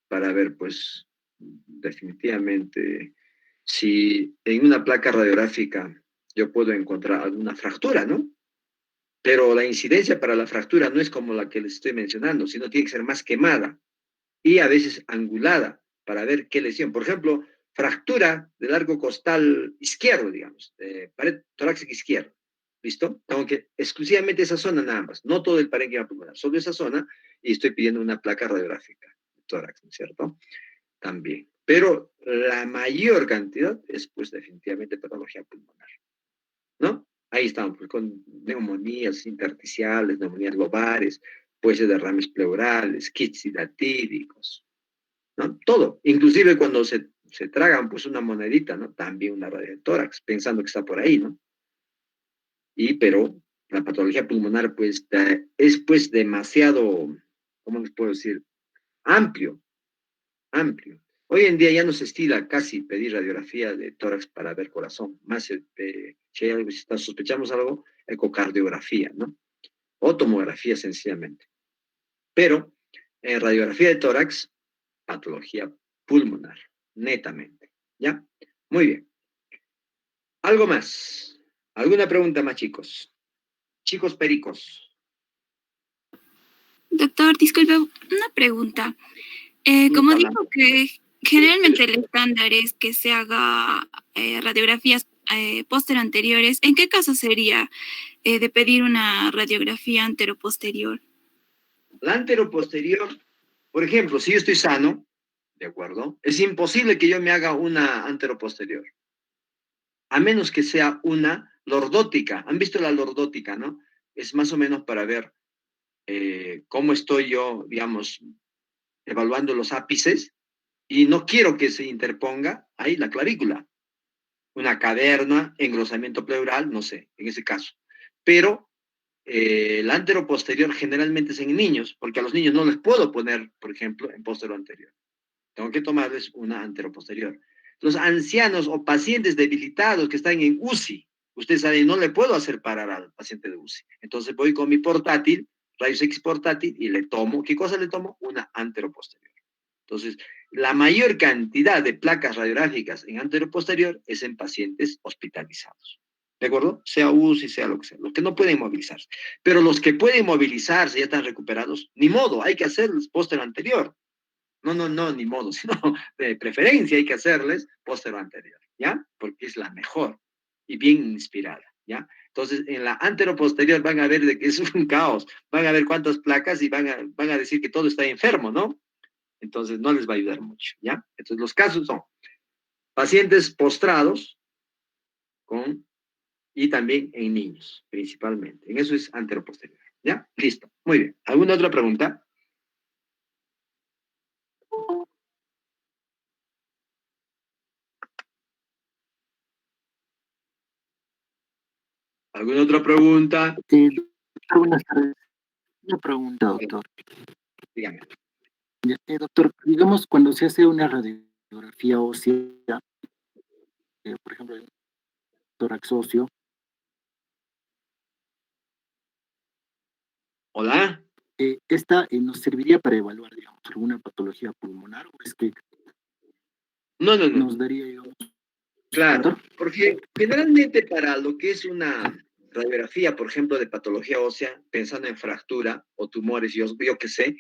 [SPEAKER 1] para ver, pues, definitivamente, si en una placa radiográfica yo puedo encontrar alguna fractura, ¿no? Pero la incidencia para la fractura no es como la que les estoy mencionando, sino tiene que ser más quemada y a veces angulada para ver qué lesión. Por ejemplo, fractura del arco costal izquierdo, digamos, pared torácica izquierda. ¿Listo? Tengo que exclusivamente esa zona nada más, no todo el parénquima pulmonar, solo esa zona, y estoy pidiendo una placa radiográfica de tórax, ¿no es cierto? También. Pero la mayor cantidad es, pues, definitivamente patología pulmonar, ¿no? Ahí estamos, pues, con neumonías intersticiales, neumonías lobares, puede ser derrames pleurales, kits hidatíricos, ¿no? Todo, inclusive cuando se tragan, pues, una monedita, ¿no? También una radio de tórax, pensando que está por ahí, ¿no? Pero la patología pulmonar, pues, es, pues, demasiado, ¿cómo les puedo decir? Amplio, amplio. Hoy en día ya no se estila casi pedir radiografía de tórax para ver corazón, más si hay algo, si sospechamos algo, ecocardiografía, ¿no? O tomografía sencillamente. Pero radiografía de tórax, patología pulmonar, netamente, ¿ya? Muy bien. ¿Algo más? ¿Alguna pregunta más, chicos? Chicos pericos.
[SPEAKER 3] Doctor, disculpe, una pregunta.
[SPEAKER 1] Sí,
[SPEAKER 3] Como
[SPEAKER 1] Paula.
[SPEAKER 3] dijo que generalmente el estándar es que se haga radiografías anteriores, ¿en qué caso sería de pedir una radiografía anteroposterior?
[SPEAKER 1] La anteroposterior, por ejemplo, si yo estoy sano, ¿de acuerdo? Es imposible que yo me haga una anteroposterior, a menos que sea una lordótica. ¿Han visto la lordótica, no? es más o menos para ver cómo estoy yo, digamos, evaluando los ápices, y no quiero que se interponga ahí la clavícula, una caverna, engrosamiento pleural, no sé, en ese caso. Pero el anteroposterior generalmente es en niños, porque a los niños no les puedo poner, por ejemplo, en posterior anterior. Tengo que tomarles una anteroposterior. Los ancianos o pacientes debilitados que están en UCI, ustedes saben, no le puedo hacer parar al paciente de UCI. Entonces voy con mi portátil, rayos X portátil, y le tomo, ¿qué cosa le tomo? Una anteroposterior. Entonces, la mayor cantidad de placas radiográficas en anteroposterior es en pacientes hospitalizados. ¿De acuerdo? Sea UCI, sea lo que sea. Los que no pueden movilizarse. Pero los que pueden movilizarse, ya están recuperados, ni modo, hay que hacerles posterior anterior. No, ni modo, sino de preferencia hay que hacerles posterior anterior, ¿ya? Porque es la mejor y bien inspirada, ¿ya? Entonces, en la anteroposterior van a ver de que es un caos, van a ver cuántas placas y van a decir que todo está enfermo, ¿no? Entonces, no les va a ayudar mucho, ¿ya? Entonces, los casos son pacientes postrados con, y también en niños, principalmente. En eso es anteroposterior, ¿ya? Listo, muy bien. ¿Alguna otra pregunta? ¿Alguna otra pregunta?
[SPEAKER 5] Doctor, buenas tardes. Una pregunta, doctor.
[SPEAKER 1] Dígame.
[SPEAKER 5] Doctor, digamos, cuando se hace una radiografía ósea, por ejemplo, el tórax óseo,
[SPEAKER 1] ¿Hola?
[SPEAKER 5] ¿esta nos serviría para evaluar, digamos, alguna patología pulmonar o es que
[SPEAKER 1] No.
[SPEAKER 5] nos daría, digamos,
[SPEAKER 1] Claro,
[SPEAKER 5] doctor?
[SPEAKER 1] porque generalmente para lo que es una radiografía, por ejemplo, de patología ósea, pensando en fractura o tumores, yo qué sé,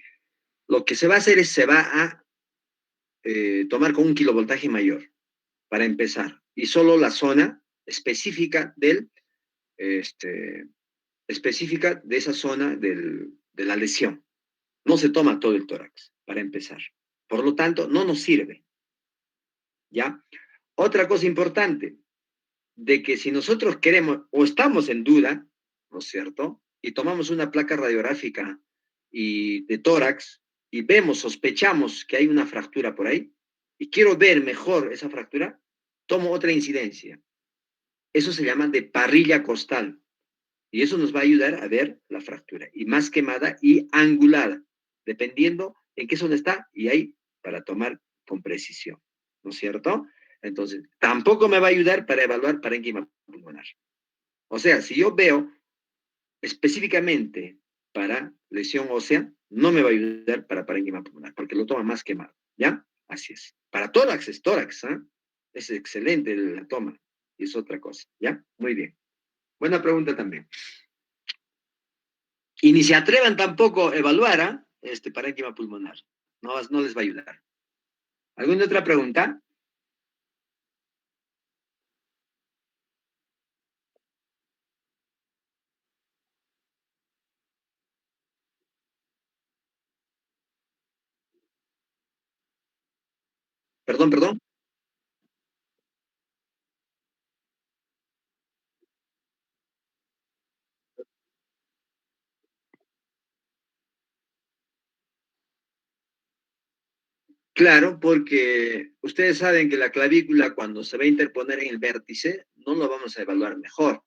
[SPEAKER 1] lo que se va a hacer es se va a tomar con un kilovoltaje mayor, para empezar, y solo la zona específica este, específica de esa zona de la lesión. No se toma todo el tórax, para empezar. Por lo tanto, no nos sirve, ¿ya? Otra cosa importante, de que si nosotros queremos o estamos en duda, ¿no es cierto? Y tomamos una placa radiográfica y de tórax y vemos, sospechamos que hay una fractura por ahí y quiero ver mejor esa fractura, tomo otra incidencia. Eso se llama de parrilla costal y eso nos va a ayudar a ver la fractura y más quemada y angulada, dependiendo en qué zona está y ahí para tomar con precisión, ¿no es cierto? Entonces, tampoco me va a ayudar para evaluar parénquima pulmonar. O sea, si yo veo específicamente para lesión ósea, no me va a ayudar para parénquima pulmonar, porque lo toma más quemado, ¿ya? Así es. Para tórax es tórax, ¿eh? Es excelente la toma, y es otra cosa, ¿ya? Muy bien. Buena pregunta también. Y ni se atrevan tampoco a evaluar este parénquima pulmonar. No les va a ayudar. ¿Alguna otra pregunta? Perdón. Claro, porque ustedes saben que la clavícula cuando se va a interponer en el vértice, no lo vamos a evaluar mejor.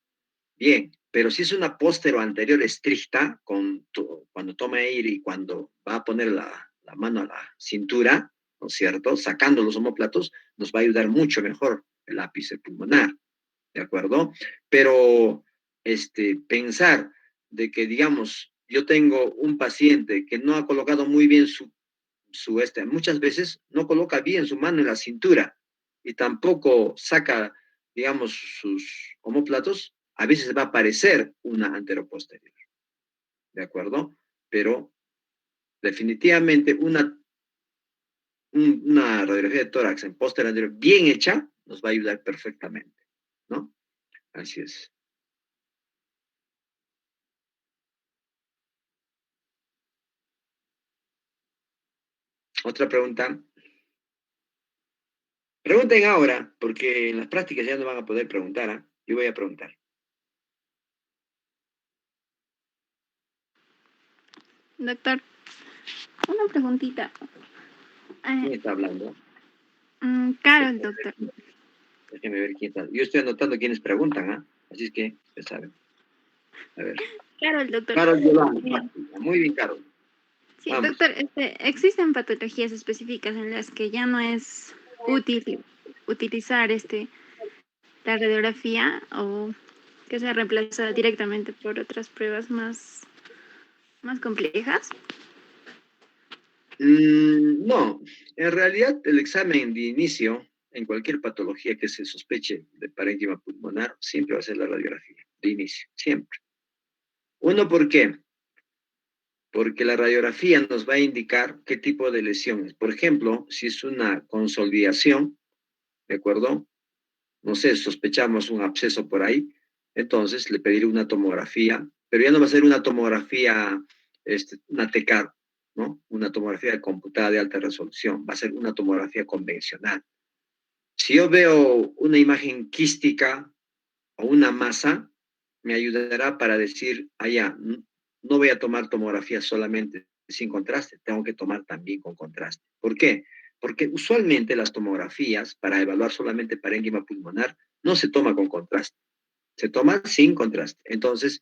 [SPEAKER 1] Bien, pero si es una póstero anterior estricta, cuando toma aire y cuando va a poner la mano a la cintura, ¿no es cierto? Sacando los omóplatos, nos va a ayudar mucho mejor el ápice pulmonar, ¿de acuerdo? Pero pensar de que, digamos, yo tengo un paciente que no ha colocado muy bien muchas veces no coloca bien su mano en la cintura y tampoco saca, digamos, sus omóplatos, a veces va a aparecer una anteroposterior, ¿de acuerdo? Pero definitivamente una radiografía de tórax en posterior anterior bien hecha nos va a ayudar perfectamente, ¿no? Así es. Otra pregunta. Pregunten ahora, porque en las prácticas ya no van a poder preguntar, ¿ah? Yo voy a preguntar.
[SPEAKER 6] Doctor, una preguntita.
[SPEAKER 1] ¿Quién está hablando?
[SPEAKER 6] Carol, doctor.
[SPEAKER 1] Déjeme ver quién está. Yo estoy anotando quienes preguntan, ¿ah? Así es que, ya saben. A ver.
[SPEAKER 6] Carol, doctor.
[SPEAKER 1] Carol Yolanda. Muy bien, Carol.
[SPEAKER 6] Sí,
[SPEAKER 1] Vamos.
[SPEAKER 6] doctor, existen patologías específicas en las que ya no es útil utilizar la radiografía o que sea reemplazada directamente por otras pruebas más complejas.
[SPEAKER 1] No, en realidad el examen de inicio en cualquier patología que se sospeche de parénquima pulmonar siempre va a ser la radiografía de inicio, siempre. Uno, ¿por qué? Porque la radiografía nos va a indicar qué tipo de lesión es. Por ejemplo, si es una consolidación, ¿de acuerdo? No sé, sospechamos un absceso por ahí, entonces le pediré una tomografía, pero ya no va a ser una tomografía, una TECAR, ¿no? Una tomografía computada de alta resolución, va a ser una tomografía convencional. Si yo veo una imagen quística o una masa, me ayudará para decir, ya, no voy a tomar tomografía solamente sin contraste, tengo que tomar también con contraste. ¿Por qué? Porque usualmente las tomografías, para evaluar solamente parénquima pulmonar, no se toma con contraste, se toma sin contraste. Entonces,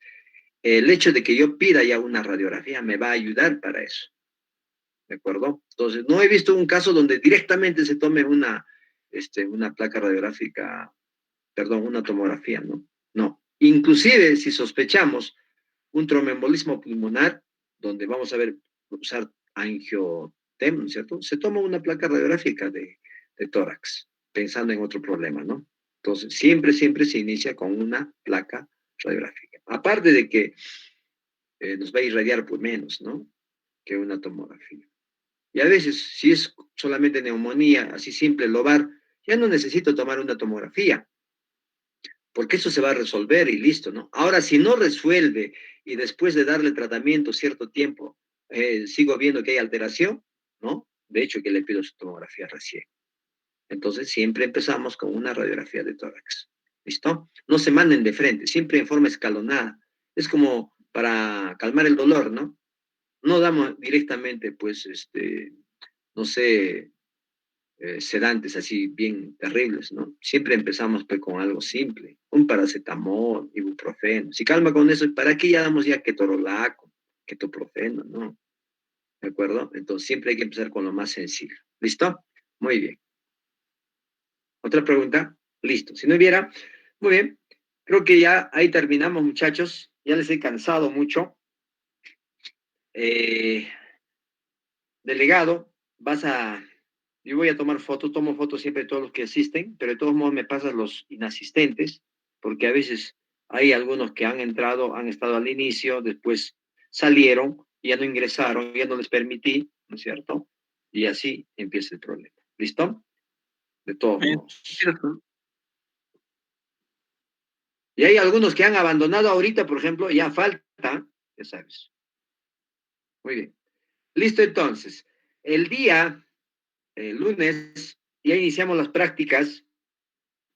[SPEAKER 1] el hecho de que yo pida ya una radiografía me va a ayudar para eso. ¿De acuerdo? Entonces, no he visto un caso donde directamente se tome una placa radiográfica, perdón, una tomografía, ¿no? No. Inclusive, si sospechamos un tromboembolismo pulmonar, donde vamos a ver, usar angiotem, ¿no es cierto? Se toma una placa radiográfica de tórax, pensando en otro problema, ¿no? Entonces, siempre se inicia con una placa radiográfica. Aparte de que nos va a irradiar por menos, ¿no? Que una tomografía. Y a veces, si es solamente neumonía, así simple, lobar, ya no necesito tomar una tomografía, porque eso se va a resolver y listo, ¿no? Ahora, si no resuelve y después de darle tratamiento cierto tiempo, sigo viendo que hay alteración, ¿no? De hecho, que le pido su tomografía recién. Entonces, siempre empezamos con una radiografía de tórax. ¿Listo? No se manden de frente, siempre en forma escalonada. Es como para calmar el dolor, ¿no? No damos directamente, pues, no sé, sedantes así bien terribles, ¿no? Siempre empezamos pues, con algo simple, un paracetamol, ibuprofeno. Si calma con eso, ¿para qué ya damos ya ketorolaco, ketoprofeno, no? ¿De acuerdo? Entonces siempre hay que empezar con lo más sencillo. ¿Listo? Muy bien. ¿Otra pregunta? Listo. Si no hubiera, muy bien. Creo que ya ahí terminamos, muchachos. Ya les he cansado mucho. Eh, Delegado, yo voy a tomar fotos, tomo fotos siempre de todos los que asisten, pero de todos modos me pasas los inasistentes, porque a veces hay algunos que han entrado, han estado al inicio, después salieron, ya no ingresaron, ya no les permití, ¿no es cierto? Y así empieza el problema. ¿Listo? De todos modos.
[SPEAKER 4] Cierto.
[SPEAKER 1] Y hay algunos que han abandonado ahorita, por ejemplo, ya falta, ya sabes. Muy bien. Listo, entonces. El lunes, ya iniciamos las prácticas.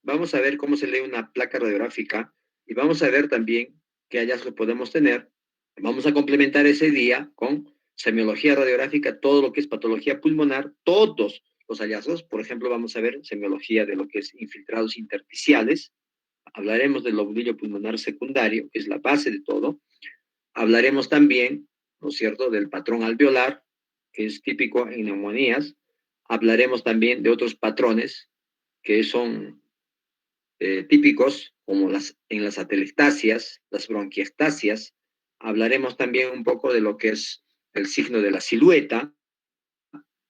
[SPEAKER 1] Vamos a ver cómo se lee una placa radiográfica y vamos a ver también qué hallazgos podemos tener. Vamos a complementar ese día con semiología radiográfica, todo lo que es patología pulmonar, todos los hallazgos. Por ejemplo, vamos a ver semiología de lo que es infiltrados intersticiales. Hablaremos del lobulillo pulmonar secundario, que es la base de todo. Hablaremos también, ¿no es cierto?, del patrón alveolar, que es típico en neumonías. Hablaremos también de otros patrones que son típicos, como en las atelectasias, las bronquiectasias. Hablaremos también un poco de lo que es el signo de la silueta,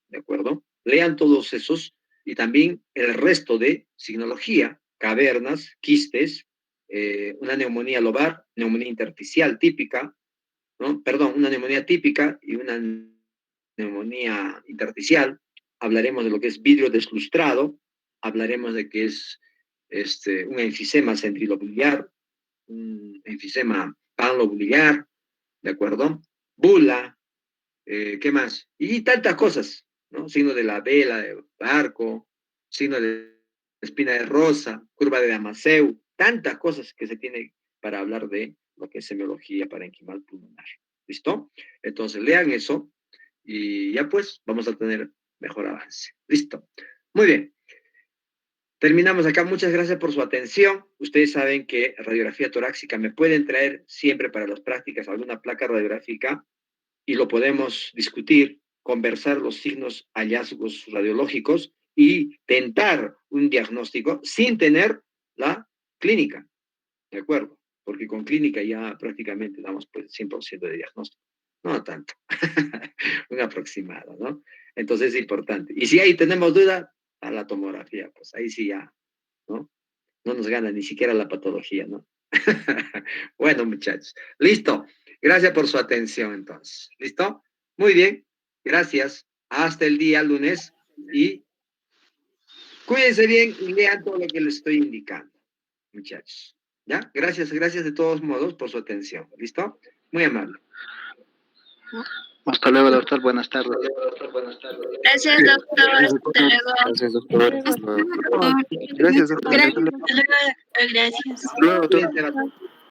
[SPEAKER 1] ¿de acuerdo? Lean todos esos y también el resto de signología, cavernas, quistes, una neumonía lobar, neumonía intersticial típica, ¿no? Perdón, una neumonía típica y una neumonía intersticial. Hablaremos de lo que es vidrio deslustrado, hablaremos de qué es un enfisema centrilobular, un enfisema panlobular, ¿de acuerdo? Bula, ¿qué más? Y tantas cosas, ¿no? Signo de la vela, de barco, signo de espina de rosa, curva de Damaseu, tantas cosas que se tiene para hablar de lo que es semiología parenquimal pulmonar. ¿Listo? Entonces, lean eso y ya pues vamos a tener mejor avance. ¿Listo? Muy bien. Terminamos acá. Muchas gracias por su atención. Ustedes saben que radiografía torácica me pueden traer siempre para las prácticas alguna placa radiográfica y lo podemos discutir, conversar los signos, hallazgos radiológicos y tentar un diagnóstico sin tener la clínica. ¿De acuerdo? Porque con clínica ya prácticamente damos pues 100% de diagnóstico. No tanto. Un aproximado, ¿no? Entonces es importante. Y si ahí tenemos duda, a la tomografía, pues ahí sí ya, ¿no? No nos gana ni siquiera la patología, ¿no? Bueno, muchachos. Listo. Gracias por su atención, entonces. ¿Listo? Muy bien. Gracias. Hasta el día lunes. Y cuídense bien y lean todo lo que les estoy indicando, muchachos. ¿Ya? Gracias de todos modos por su atención. ¿Listo? Muy amable.
[SPEAKER 4] Hasta luego, doctor. Buenas tardes.
[SPEAKER 3] Gracias, doctor. Hasta luego.
[SPEAKER 7] Gracias, doctor.
[SPEAKER 3] Hasta luego, doctor.
[SPEAKER 7] Gracias, doctor.
[SPEAKER 3] Gracias.
[SPEAKER 7] Hasta luego.
[SPEAKER 3] Gracias.
[SPEAKER 1] Cuídense,